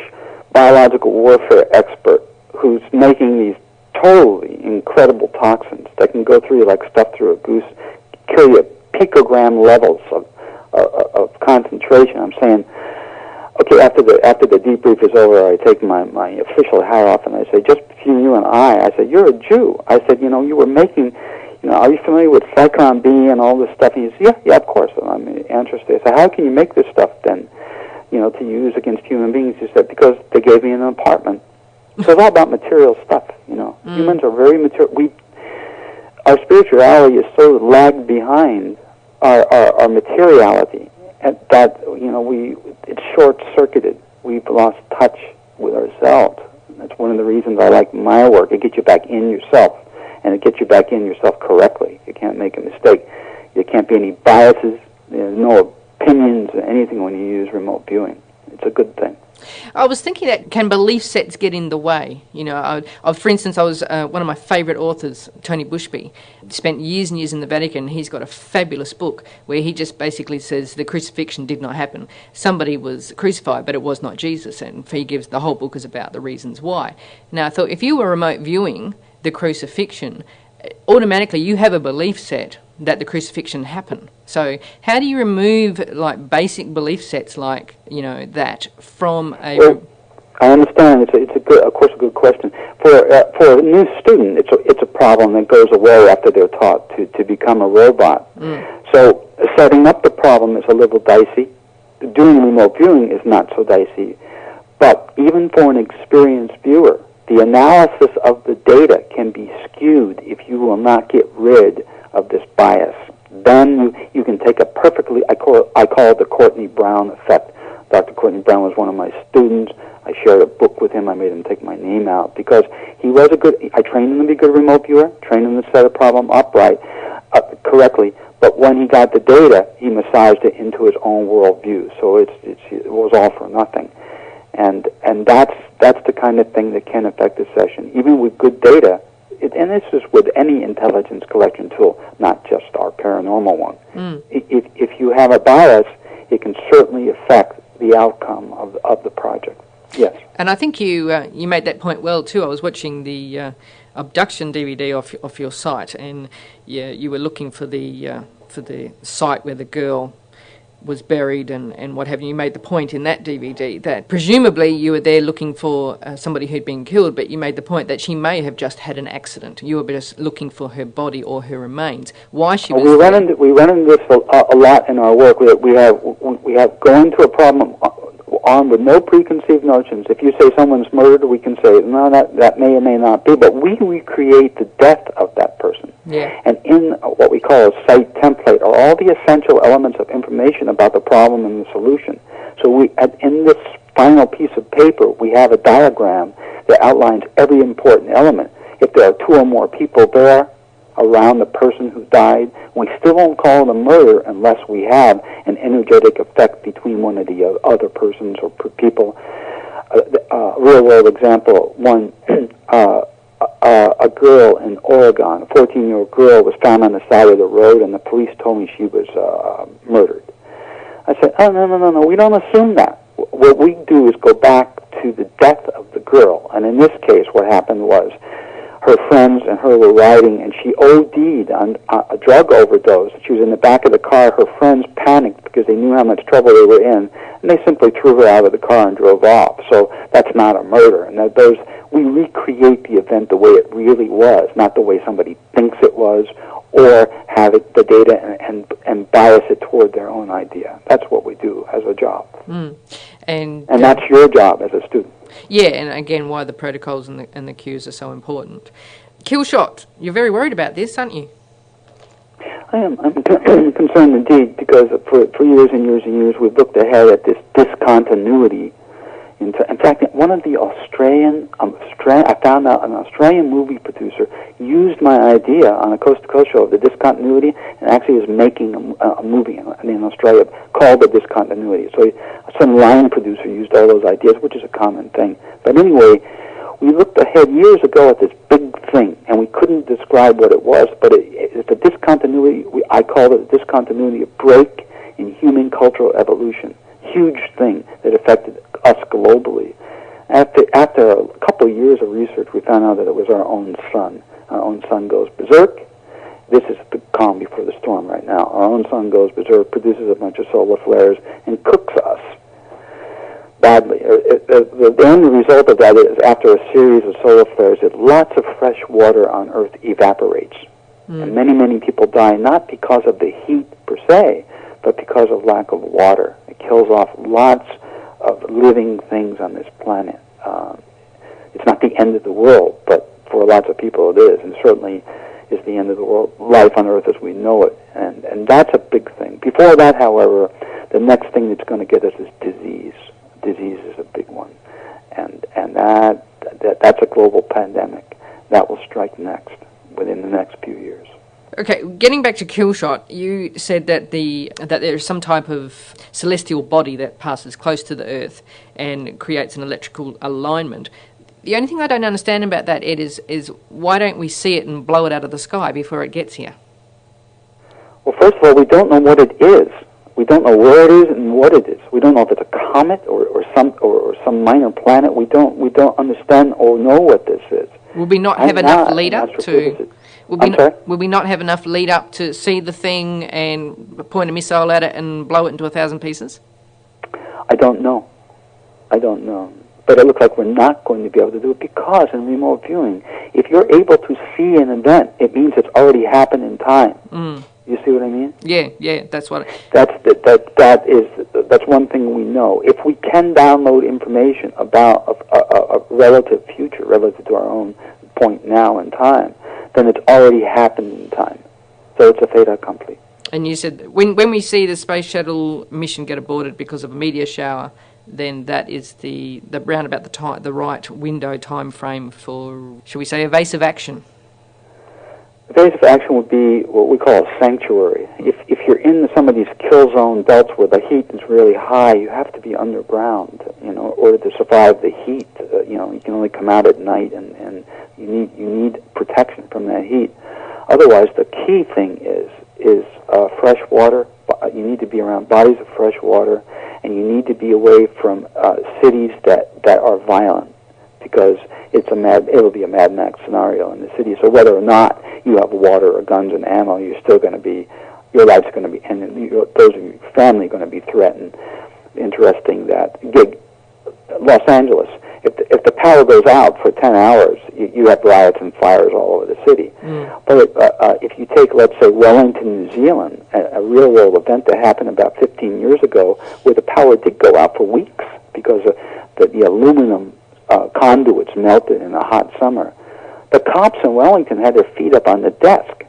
biological warfare expert who's making these totally incredible toxins that can go through you like stuff through a goose, kill you at picogram levels of concentration. I'm saying, okay, after the debrief is over, I take my official hat off and I say, just between you and I said, you're a Jew. I said, you were making, are you familiar with Cyclone B and all this stuff? And he said, yeah, of course. And I'm interested. I said, how can you make this stuff then, to use against human beings? He said, because they gave me an apartment. So it's all about material stuff, Humans are very material. Our spirituality is so lagged behind our materiality that, it's short-circuited. We've lost touch with ourselves. That's one of the reasons I like my work. It gets you back in yourself, and it gets you back in yourself correctly. You can't make a mistake. There can't be any biases. There's no opinions or anything when you use remote viewing. It's a good thing. I was thinking that can belief sets get in the way? For instance, I was one of my favourite authors, Tony Bushby, spent years and years in the Vatican. He's got a fabulous book where he just basically says the crucifixion did not happen. Somebody was crucified, but it was not Jesus, and he gives the whole book is about the reasons why. Now, I thought if you were remote viewing the crucifixion, automatically you have a belief set that the crucifixion happened. So how do you remove basic belief sets that from a... Well, I understand. It's of course a good question. For a new student, it's a problem that goes away after they're taught to become a robot. So setting up the problem is a little dicey. Doing remote viewing is not so dicey. But even for an experienced viewer, the analysis of the data can be skewed if you will not get rid of this bias. Then you can take a perfectly, I call it the Courtney Brown effect. Dr. Courtney Brown was one of my students. I shared a book with him. I made him take my name out because he was I trained him to be a good remote viewer, trained him to set a problem up correctly, but when he got the data, he massaged it into his own worldview. So it was all for nothing. And that's the kind of thing that can affect a session, even with good data. And this is with any intelligence collection tool, not just our paranormal one. If you have a bias, it can certainly affect the outcome of the project. Yes. And I think you made that point well too. I was watching the abduction DVD off your site, and you were looking for the site where the girl was buried and what have you. You made the point in that DVD that presumably you were there looking for somebody who'd been killed, but you made the point that she may have just had an accident. You were just looking for her body or her remains. Why she was we run into this a lot in our work. We have go into a problem on with no preconceived notions. If you say someone's murdered, we can say, no, that may or may not be, but we recreate the death of that person. Yeah. And in what we call a site template are all the essential elements of information about the problem and the solution. So in this final piece of paper, we have a diagram that outlines every important element. If there are two or more people there around the person who died, we still won't call it a murder unless we have an energetic effect between one of the other persons or people. Real-world example, one, a girl in Oregon, a 14-year-old girl, was found on the side of the road, and the police told me she was murdered. I said, oh, no, we don't assume that. What we do is go back to the death of the girl, and in this case what happened was her friends and her were riding, and she OD'd on a drug overdose. She was in the back of the car. Her friends panicked because they knew how much trouble they were in, and they simply threw her out of the car and drove off. So that's not a murder. And we recreate the event the way it really was, not the way somebody thinks it was, or have the data and bias it toward their own idea. That's what we do as a job. And that's your job as a student. Yeah, and again, why the protocols and the cues are so important. Killshot, you're very worried about this, aren't you? I am. I'm concerned indeed, because for years and years and years we've looked ahead at this discontinuity. In fact, one of the I found out an Australian movie producer used my idea on a coast-to-coast show of the discontinuity, and actually is making a movie in Australia called The Discontinuity. So some line producer used all those ideas, which is a common thing. But anyway, we looked ahead years ago at this big thing, and we couldn't describe what it was, but it's a discontinuity. I called it a discontinuity, a break in human cultural evolution. Huge thing that affected us globally. After a couple of years of research, we found out that it was our own sun. Our own sun goes berserk. This is the calm before the storm right now. Our own sun goes berserk, produces a bunch of solar flares, and cooks us badly. The end result of that is, after a series of solar flares, that lots of fresh water on Earth evaporates. And many, many people die, not because of the heat per se, but because of lack of water. It kills off lots of living things on this planet. It's not the end of the world, but for lots of people it is, and certainly is the end of the world, life on Earth as we know it. And that's a big thing. Before that, however, the next thing that's going to get us is disease. Disease is a big one. And that's a global pandemic. That will strike next, within the next few years. Okay, getting back to Killshot, you said that that there is some type of celestial body that passes close to the Earth and creates an electrical alignment. The only thing I don't understand about that, Ed, is why don't we see it and blow it out of the sky before it gets here? Well, first of all, we don't know what it is. We don't know where it is and what it is. We don't know if it's a comet or some minor planet. We don't understand or know what this is. Will we not have enough lead up to? Will we not have enough lead up to see the thing and point a missile at it and blow it into 1,000 pieces? I don't know. But it looks like we're not going to be able to do it, because in remote viewing, if you're able to see an event, it means it's already happened in time. You see what I mean? Yeah, that's what. That's one thing we know. If we can download information about a relative future, relative to our own point now in time, then it's already happened in time. So it's a fait accompli. And you said when we see the space shuttle mission get aborted because of a meteor shower, then that is the round about the right window time frame for, shall we say, evasive action. Evasive action would be what we call a sanctuary. If you're in some of these kill zone belts where the heat is really high, you have to be underground, in order to survive the heat. You can only come out at night, and you need protection from that heat. Otherwise, the key thing is fresh water. You need to be around bodies of fresh water, and you need to be away from cities that are violent, because it'll be a Mad Max scenario in the city. So whether or not you have water or guns and ammo, your life's going to be, and those of your family going to be threatened. Interesting that Los Angeles, if the power goes out for 10 hours, you have riots and fires all over the city. But if you take, let's say, Wellington, New Zealand, a real-world event that happened about 15 years ago, where the power did go out for weeks because the aluminum conduits melted in a hot summer, the cops in Wellington had their feet up on the desk.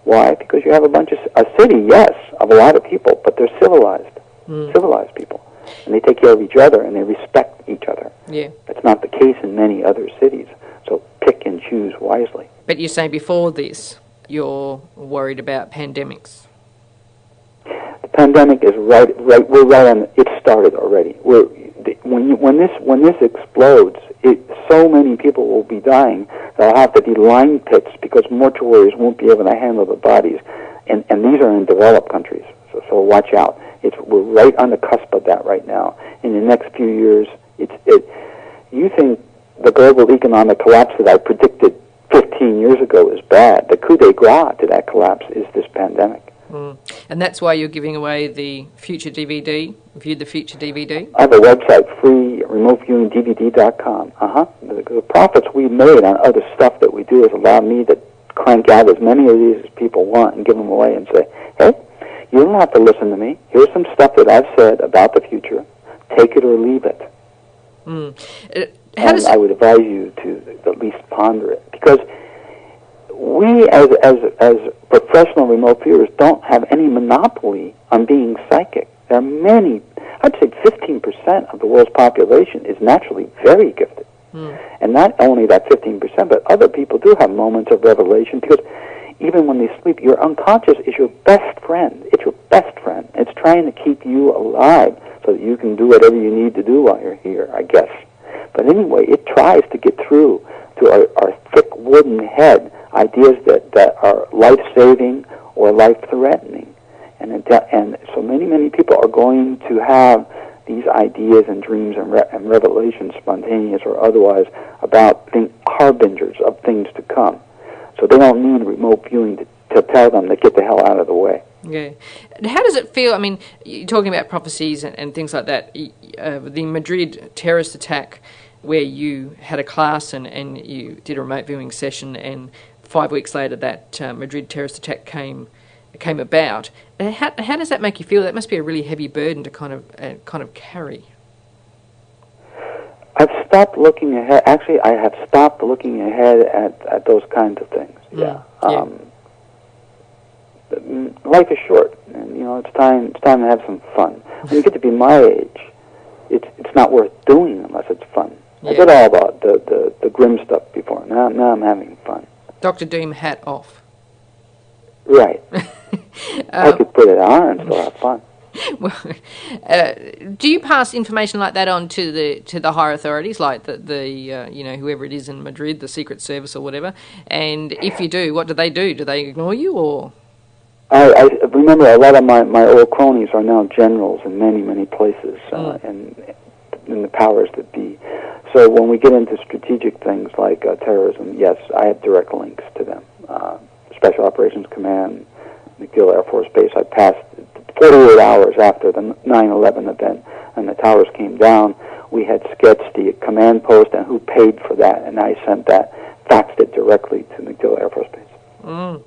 Why? Because you have a city, yes, of a lot of people, but they're civilized people. And they take care of each other, and they respect each other. Yeah. That's not the case in many other cities. So pick and choose wisely. But you say before this, you're worried about pandemics. The pandemic is right. We're right on. It started already. When this explodes, so many people will be dying. There'll have to be line pits because mortuaries won't be able to handle the bodies, and these are in developed countries. So watch out. We're right on the cusp of that right now. In the next few years, you think the global economic collapse that I predicted 15 years ago is bad. The coup de grace to that collapse is this pandemic. And that's why you're giving away the Future DVD, View the Future DVD? I have a website, free, remoteviewingdvd.com. The profits we made on other stuff that we do has allowed me to crank out as many of these as people want and give them away and say, hey, you don't have to listen to me. Here's some stuff that I've said about the future. Take it or leave it. I would advise you to at least ponder it, because we, as professional remote viewers, don't have any monopoly on being psychic. There are many. I'd say 15% of the world's population is naturally very gifted, and not only that 15%, but other people do have moments of revelation, because even when they sleep, your unconscious is your best friend. It's your best friend. It's trying to keep you alive so that you can do whatever you need to do while you're here, I guess. But anyway, it tries to get through to our thick wooden head ideas that are life-saving or life-threatening. And so many people are going to have these ideas and dreams and revelations, spontaneous or otherwise, about harbingers of things to come. So they don't need remote viewing to tell them to get the hell out of the way. Yeah. How does it feel? I mean, you're talking about prophecies and things like that. The Madrid terrorist attack, where you had a class and you did a remote viewing session, and 5 weeks later that Madrid terrorist attack came about. How does that make you feel? That must be a really heavy burden to kind of carry. I've stopped looking ahead. Actually, I have stopped looking ahead at those kinds of things. Yeah. Life is short, and it's time to have some fun. When you get to be my age, it's not worth doing unless it's fun. Yeah. I did all about the grim stuff before. Now I'm having fun. Dr. Doom hat off. Right. I could put it on and still have fun. Well, do you pass information like that on to the higher authorities, like the whoever it is in Madrid, the Secret Service or whatever? And if you do, what do they do? Do they ignore you, or? I remember a lot of my old cronies are now generals in many places, and in the powers that be. So when we get into strategic things like terrorism, yes, I have direct links to them. Special Operations Command, McGill Air Force Base. I passed 48 hours after the 9/11 event and the towers came down. We had sketched the command post and who paid for that, and I faxed it directly to McGill Air Force Base.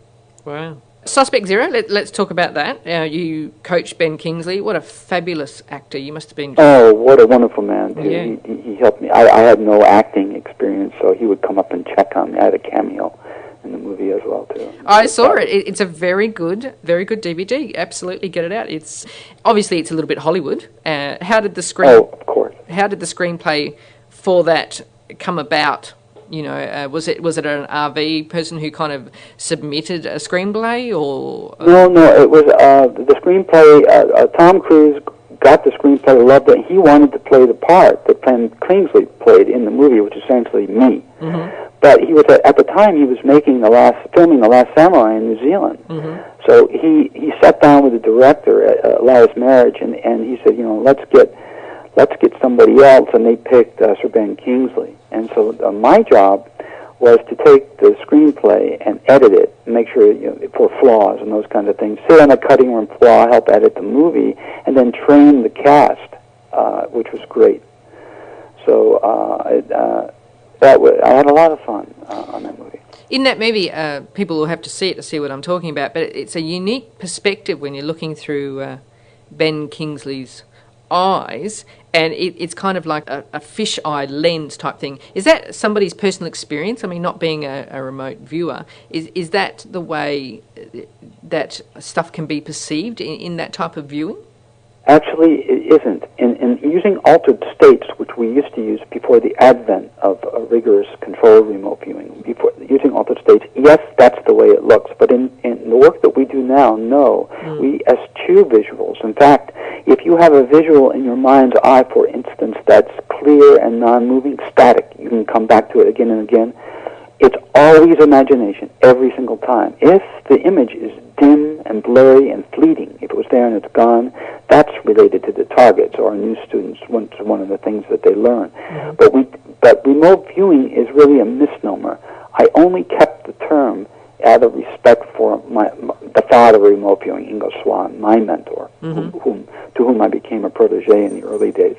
Wow. Suspect Zero, let's talk about that. You coached Ben Kingsley. What a fabulous actor. You must have been... Oh, what a wonderful man, too. Yeah. He helped me. I had no acting experience, so he would come up and check on me. I had a cameo in the movie as well, too. I saw it. It's a very good DVD. Absolutely, get it out. It's obviously it's a little bit Hollywood. How did the screen... Oh, of course. How did the screenplay for that come about? Was it an RV person who kind of submitted a screenplay, or? No, it was the screenplay. Tom Cruise got the screenplay, loved it. He wanted to play the part that Ben Kingsley played in the movie, which is essentially me. Mm-hmm. But he was at the time he was filming The Last Samurai in New Zealand. Mm-hmm. So he sat down with the director at Elias Marriage, and he said, let's get somebody else, and they picked Sir Ben Kingsley. And so my job was to take the screenplay and edit it, and make sure for flaws and those kinds of things. Sit on the cutting room floor, help edit the movie, and then train the cast, which was great. So I had a lot of fun on that movie. In that movie, people will have to see it to see what I'm talking about, but it's a unique perspective when you're looking through Ben Kingsley's eyes, and it's kind of like a fisheye lens type thing. Is that somebody's personal experience? I mean, not being a remote viewer, is that the way that stuff can be perceived in that type of viewing? Actually, it isn't. In using altered states, which we used to use before the advent of rigorous controlled remote viewing, using altered states, yes, that's the way it looks. But in the work that we do now, no. We eschew visuals. In fact, if you have a visual in your mind's eye, for instance, that's clear and non-moving, static, you can come back to it again and again, it's always imagination, every single time. If the image is dim and blurry and fleeting, if it was there and it's gone, that's related to the target. So our new students, one of the things that they learn. Mm-hmm. But remote viewing is really a misnomer. I only kept the term out of respect for the father of remote viewing, Ingo Swann, my mentor, mm-hmm. to whom I became a protege in the early days.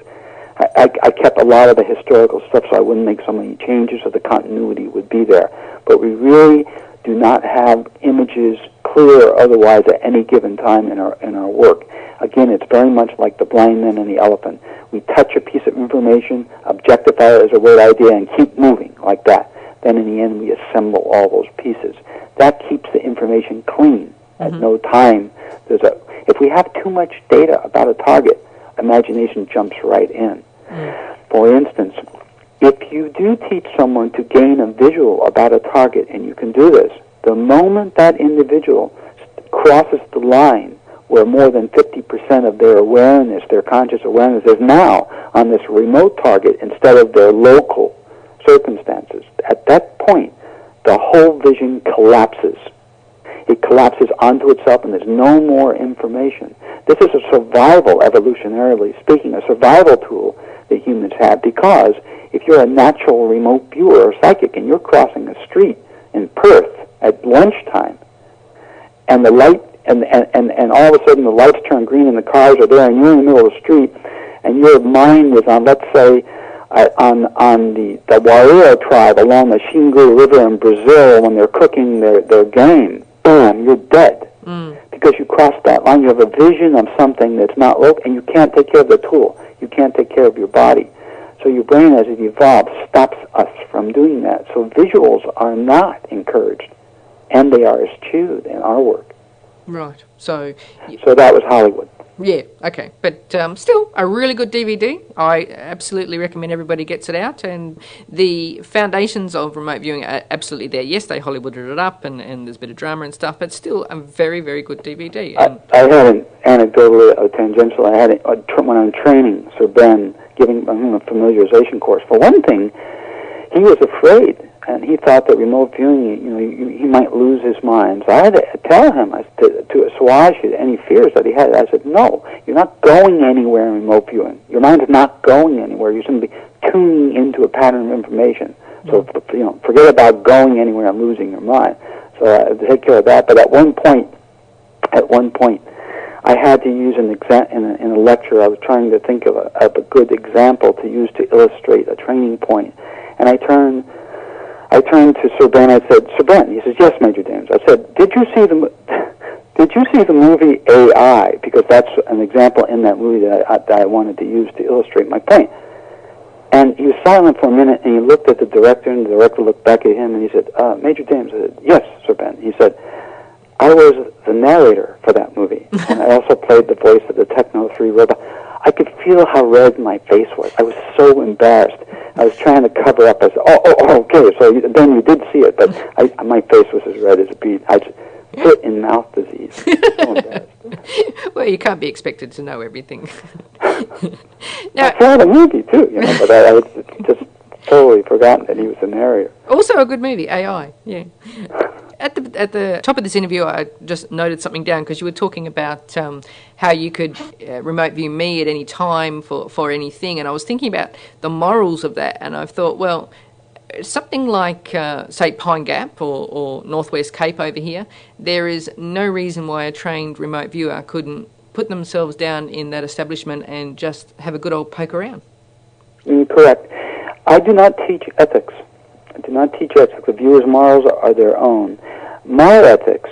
I kept a lot of the historical stuff so I wouldn't make so many changes, so the continuity would be there. But we really do not have images, clear or otherwise, at any given time in our work. Again, it's very much like the blind man and the elephant. We touch a piece of information, objectify it as a word idea, and keep moving like that. Then in the end, we assemble all those pieces. That keeps the information clean. At no time, if we have too much data about a target, imagination jumps right in. For instance, if you do teach someone to gain a visual about a target, and you can do this, the moment that individual crosses the line where more than 50% of their awareness, their conscious awareness, is now on this remote target instead of their local circumstances, at that point, the whole vision collapses. It collapses onto itself, and there's no more information. This is a survival, evolutionarily speaking, a survival tool that humans have, because if you're a natural remote viewer or psychic and you're crossing a street in Perth at lunchtime, and the light, and all of a sudden the lights turn green and the cars are there, and you're in the middle of the street, and your mind is on, let's say, on the Wairua tribe along the Xingu River in Brazil when they're cooking their game, boom, you're dead. Because you crossed that line. You have a vision of something that's not local, and you can't take care of the tool. You can't take care of your body. So your brain, as it evolves, stops us from doing that. So visuals are not encouraged, and they are eschewed in our work. Right. So that was Hollywood. Yeah, okay. But still, a really good DVD. I absolutely recommend everybody gets it out. And the foundations of remote viewing are absolutely there. Yes, they Hollywooded it up, and there's a bit of drama and stuff, but still a very, very good DVD. I had an anecdotally, tangential. I had when I'm training Sir Ben, giving him a familiarization course. For one thing, he was afraid, and he thought that remote viewing, he might lose his mind. So I had to tell him to assuage any fears that he had. I said, no, you're not going anywhere in remote viewing. Your mind is not going anywhere. You're simply tuning into a pattern of information. So, forget about going anywhere and losing your mind. So I had to take care of that. But at one point, I had to use in a lecture. I was trying to think of a good example to use to illustrate a training point. And I turned to Sir Ben. I said, Sir Ben. He says, yes, Mgr Dames. I said, did you see the movie AI? Because that's an example in that movie that I wanted to use to illustrate my point. And he was silent for a minute, and he looked at the director, and the director looked back at him, and he said, Mgr Dames. I said, yes, Sir Ben. He said, I was the narrator for that movie, and I also played the voice of the Techno 3 robot. I could feel how red my face was. I was so embarrassed. I was trying to cover up. I said, okay, so then you did see it, but my face was as red as a beet. I just foot and mouth disease. So embarrassed. Well, you can't be expected to know everything. I saw the movie too, but I had just totally forgotten that he was the narrator. Also a good movie, AI. Yeah. At the top of this interview, I just noted something down because you were talking about how you could remote view me at any time for anything, and I was thinking about the morals of that, and I thought, well, something like, say, Pine Gap or Northwest Cape over here, there is no reason why a trained remote viewer couldn't put themselves down in that establishment and just have a good old poke around. Correct. I do not teach ethics. I do not teach ethics. The viewer's morals are their own. My ethics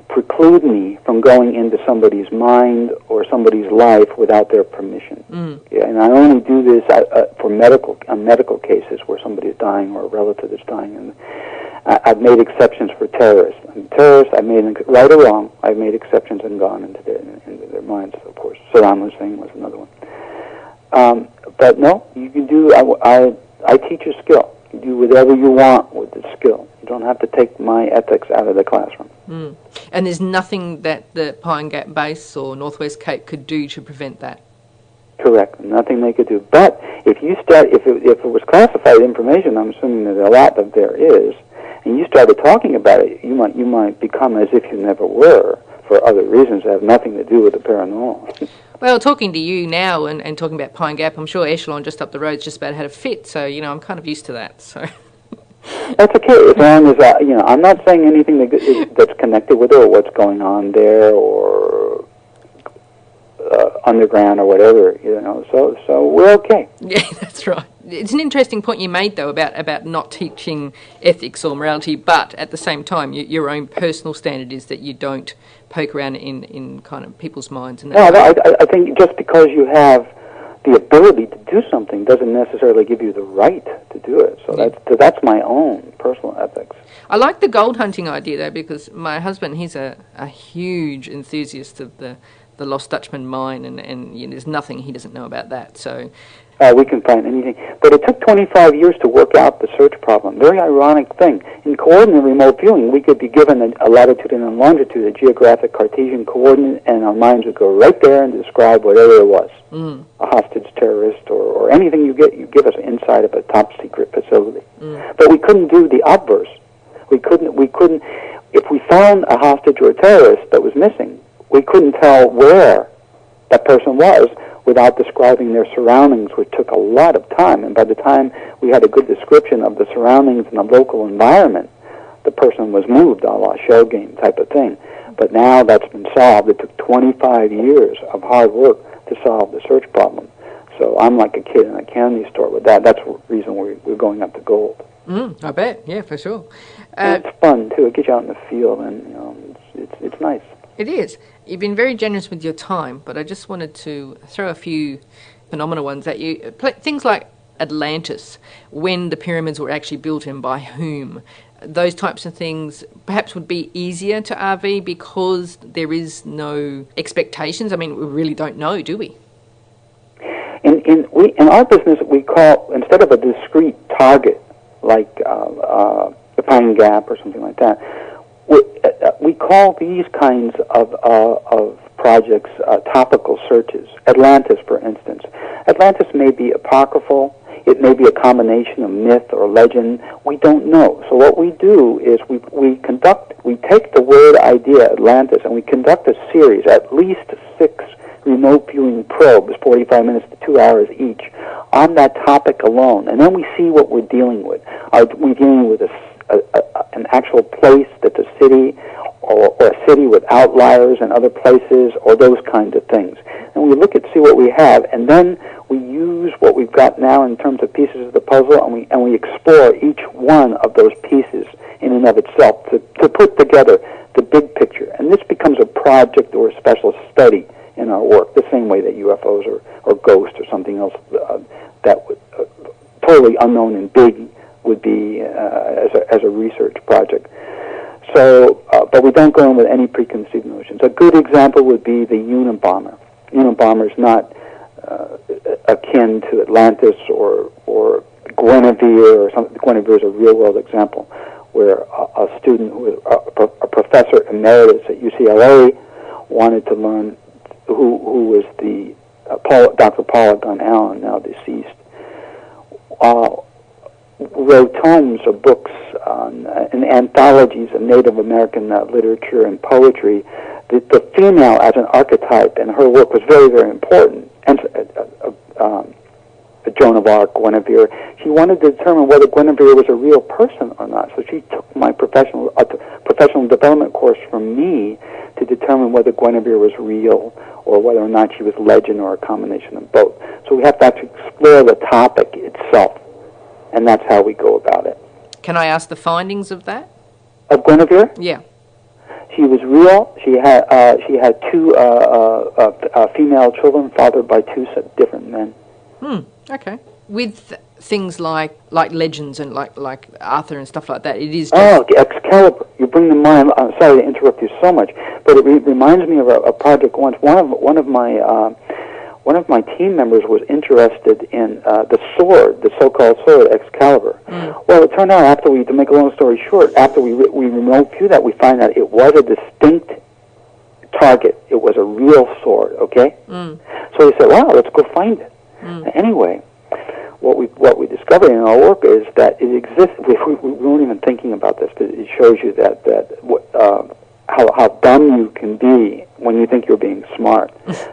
preclude me from going into somebody's mind or somebody's life without their permission. Yeah, and I only do this for medical cases where somebody is dying or a relative is dying. And I've made exceptions for terrorists. Terrorists, right or wrong, I've made exceptions and gone into their minds. Of course, Saddam Hussein was another one. But no, you can do. I teach a skill. You do whatever you want with the skill. You don't have to take my ethics out of the classroom. And there's nothing that the Pine Gap base or Northwest Cape could do to prevent that. Correct. Nothing they could do. But if it was classified information, I'm assuming that a lot of there is, and you started talking about it, you might become as if you never were for other reasons that have nothing to do with the paranormal. Well, talking to you now and talking about Pine Gap, I'm sure Echelon just up the road just about had a fit, so, I'm kind of used to that, so... That's okay, as long as, I'm not saying anything that's connected with it or what's going on there or underground or whatever, so we're okay. Yeah, that's right. It's an interesting point you made, though, about not teaching ethics or morality, but at the same time, your own personal standard is that you don't poke around in kind of people's minds. And I think just because you have the ability to do something doesn't necessarily give you the right to do it. So that's my own personal ethics. I like the gold hunting idea, though, because my husband, he's a huge enthusiast of the Lost Dutchman mine, and there's nothing he doesn't know about that. So we can find anything. But it took 25 years to work out the search problem. Very ironic thing. In coordinate remote viewing, we could be given a latitude and a longitude, a geographic Cartesian coordinate, and our minds would go right there and describe whatever it was. A hostage terrorist or anything you give us inside of a top secret facility. But we couldn't do the obverse. We couldn't, if we found a hostage or a terrorist that was missing, we couldn't tell where that person was without describing their surroundings, which took a lot of time. And by the time we had a good description of the surroundings and the local environment, the person was moved, a la shell game type of thing. But now that's been solved. It took 25 years of hard work to solve the search problem. So I'm like a kid in a candy store with that. That's the reason we're going up to gold. I bet. Yeah, for sure. And it's fun, too. It gets you out in the field, and it's nice. It is. You've been very generous with your time, but I just wanted to throw a few phenomena ones at you. Things like Atlantis, when the pyramids were actually built and by whom. Those types of things perhaps would be easier to RV because there is no expectations. I mean, we really don't know, do we? In our business, we call, instead of a discrete target like the Pine Gap or something like that, we call these kinds of projects topical searches. Atlantis, for instance. Atlantis may be apocryphal. It may be a combination of myth or legend. We don't know. So what we do is we take the word idea, Atlantis, and we conduct a series, at least 6 remote viewing probes, 45 minutes to 2 hours each, on that topic alone. And then we see what we're dealing with. Are we dealing with an actual place that's a city, or a city with outliers and other places, or those kinds of things? And we look at, see what we have, and then we use what we've got now in terms of pieces of the puzzle, and we explore each one of those pieces in and of itself to put together the big picture. And this becomes a project or a special study in our work, the same way that UFOs or ghosts or something else that would totally unknown and big would be as a research project. So, but we don't go in with any preconceived notions. A good example would be the Unabomber. Unabomber is not akin to Atlantis or Guinevere or something. Guinevere is a real-world example where a student who was a professor emeritus at UCLA wanted to learn who was the Dr. Paula Gunn Allen, now deceased, wrote tomes or books in anthologies of Native American literature and poetry. The female as an archetype in her work was very, very important. And Joan of Arc, Guinevere, she wanted to determine whether Guinevere was a real person or not. So she took my professional development course from me to determine whether Guinevere was real or whether or not she was legend or a combination of both. So we have to actually explore the topic itself, and that's how we go about it. Can I ask the findings of that? Of Guinevere? Yeah. She was real. She had two female children fathered by two different men. Okay. With things like legends and like Arthur and stuff like that, it is just... Excalibur. You bring to mind. I'm sorry to interrupt you so much, but it reminds me of a project once. One of my team members was interested in the sword, the so-called sword, Excalibur. Well, it turned out to make a long story short, after we remote view that, we find that it was a distinct target. It was a real sword. Okay. So we said, "Wow, let's go find it." Anyway, what we discovered in our work is that it exists. We weren't even thinking about this, but it shows you that how dumb you can be when you think you're being smart.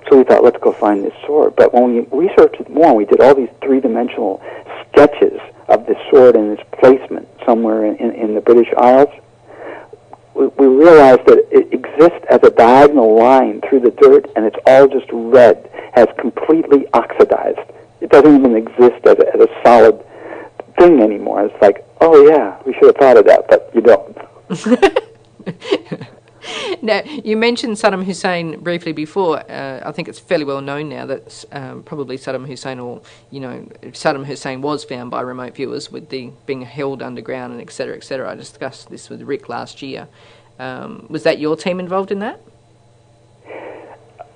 So we thought, let's go find this sword. But when we researched it more, we did all these three-dimensional sketches of this sword and its placement somewhere in the British Isles. We realized that it exists as a diagonal line through the dirt, and it's all just red, has completely oxidized. It doesn't even exist as a solid thing anymore. It's like, oh yeah, we should have thought of that, but you don't. Now, you mentioned Saddam Hussein briefly before. I think it's fairly well known now that probably Saddam Hussein, or Saddam Hussein was found by remote viewers with the being held underground and et cetera, et cetera. I discussed this with Rick last year. Was that your team involved in that?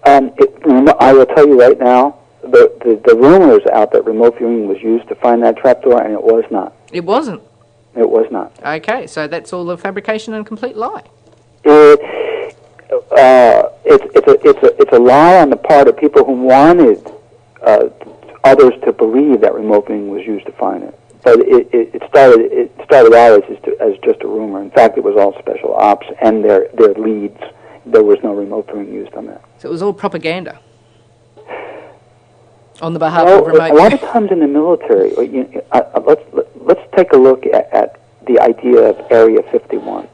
I will tell you right now, the rumors out that remote viewing was used to find that trapdoor, and it was not. It wasn't? It was not. Okay, so that's all a fabrication and complete lie. It's a lie on the part of people who wanted others to believe that remote viewing was used to find it. But it started out as just a rumor. In fact, it was all special ops and their leads. There was no remote viewing used on that. So it was all propaganda on the behalf of remote viewing. A lot of times in the military, let's take a look at the idea of Area 51.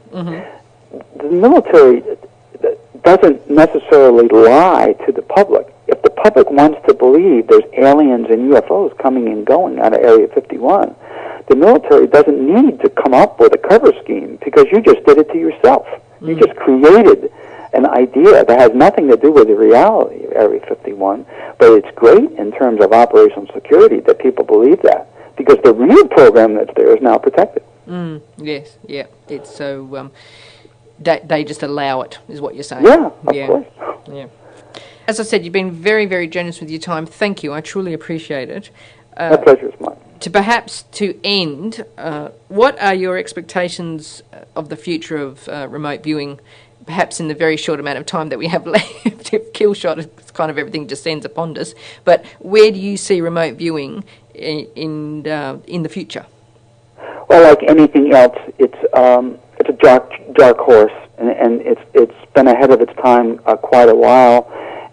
The military doesn't necessarily lie to the public. If the public wants to believe there's aliens and UFOs coming and going out of Area 51, the military doesn't need to come up with a cover scheme because you just did it to yourself. You just created an idea that has nothing to do with the reality of Area 51, but it's great in terms of operational security that people believe that because the real program that's there is now protected. Yes, yeah. It's so... They just allow it, is what you're saying. Yeah, of course. Yeah. As I said, you've been very, very generous with your time. Thank you. I truly appreciate it. My pleasure is mine. To end, what are your expectations of the future of remote viewing, perhaps in the very short amount of time that we have left? If Killshot, it's kind of everything descends upon us. But where do you see remote viewing in the future? Well, like anything else, it's a dark horse, and it's been ahead of its time quite a while,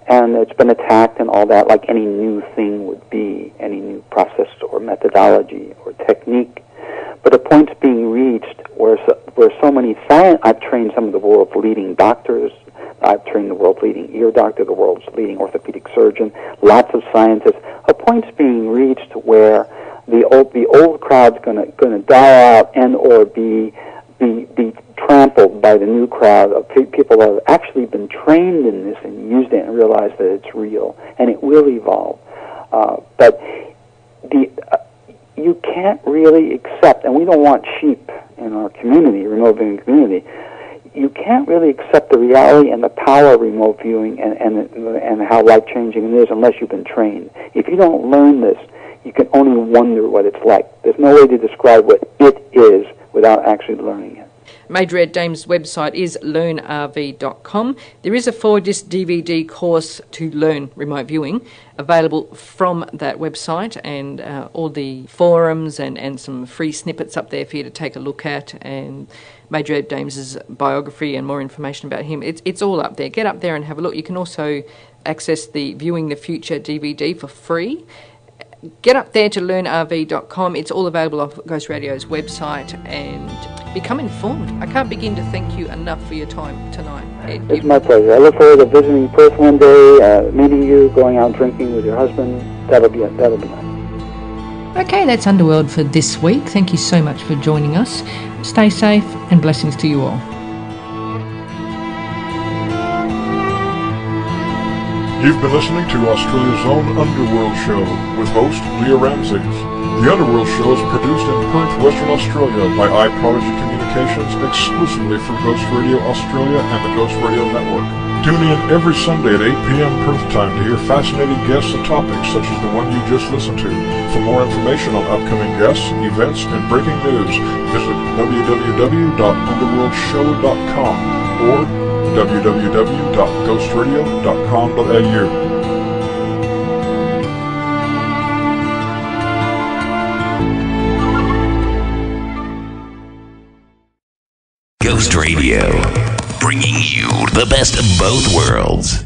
and it's been attacked and all that, like any new thing would be, any new process or methodology or technique. But a point's being reached where so many science. I've trained some of the world's leading doctors. I've trained the world's leading ear doctor, the world's leading orthopedic surgeon, lots of scientists. A point's being reached where the old crowd's going to die out and or be trampled by the new crowd of people that have actually been trained in this and used it and realized that it's real, and it will evolve. But you can't really accept, and we don't want sheep in our community, remote viewing community. You can't really accept the reality and the power of remote viewing and how life-changing it is unless you've been trained. If you don't learn this, you can only wonder what it's like. This there's no way to describe what it is without actually learning it. Mgr Ed Dames' website is learnrv.com. There is a 4-disc DVD course to learn remote viewing available from that website, and all the forums and some free snippets up there for you to take a look at, and Mgr Ed Dames' biography and more information about him. It's all up there. Get up there and have a look. You can also access the Viewing the Future DVD for free. Get up there to learnrv.com. It's all available on Ghost Radio's website, and become informed. I can't begin to thank you enough for your time tonight, Ed. It's my pleasure. I look forward to visiting Perth one day, meeting you, going out drinking with your husband. That'll be nice. Okay, that's Underworld for this week. Thank you so much for joining us. Stay safe, and blessings to you all. You've been listening to Australia's own Underworld show with host Lia Ramses. The Underworld show is produced in Perth, Western Australia by iProdigy Communications exclusively for Ghost Radio Australia and the Ghost Radio Network. Tune in every Sunday at 8 p.m. Perth time to hear fascinating guests and topics such as the one you just listened to. For more information on upcoming guests, events, and breaking news, visit www.underworldshow.com or www.ghostradio.com.au. Ghost Radio, bringing you the best of both worlds.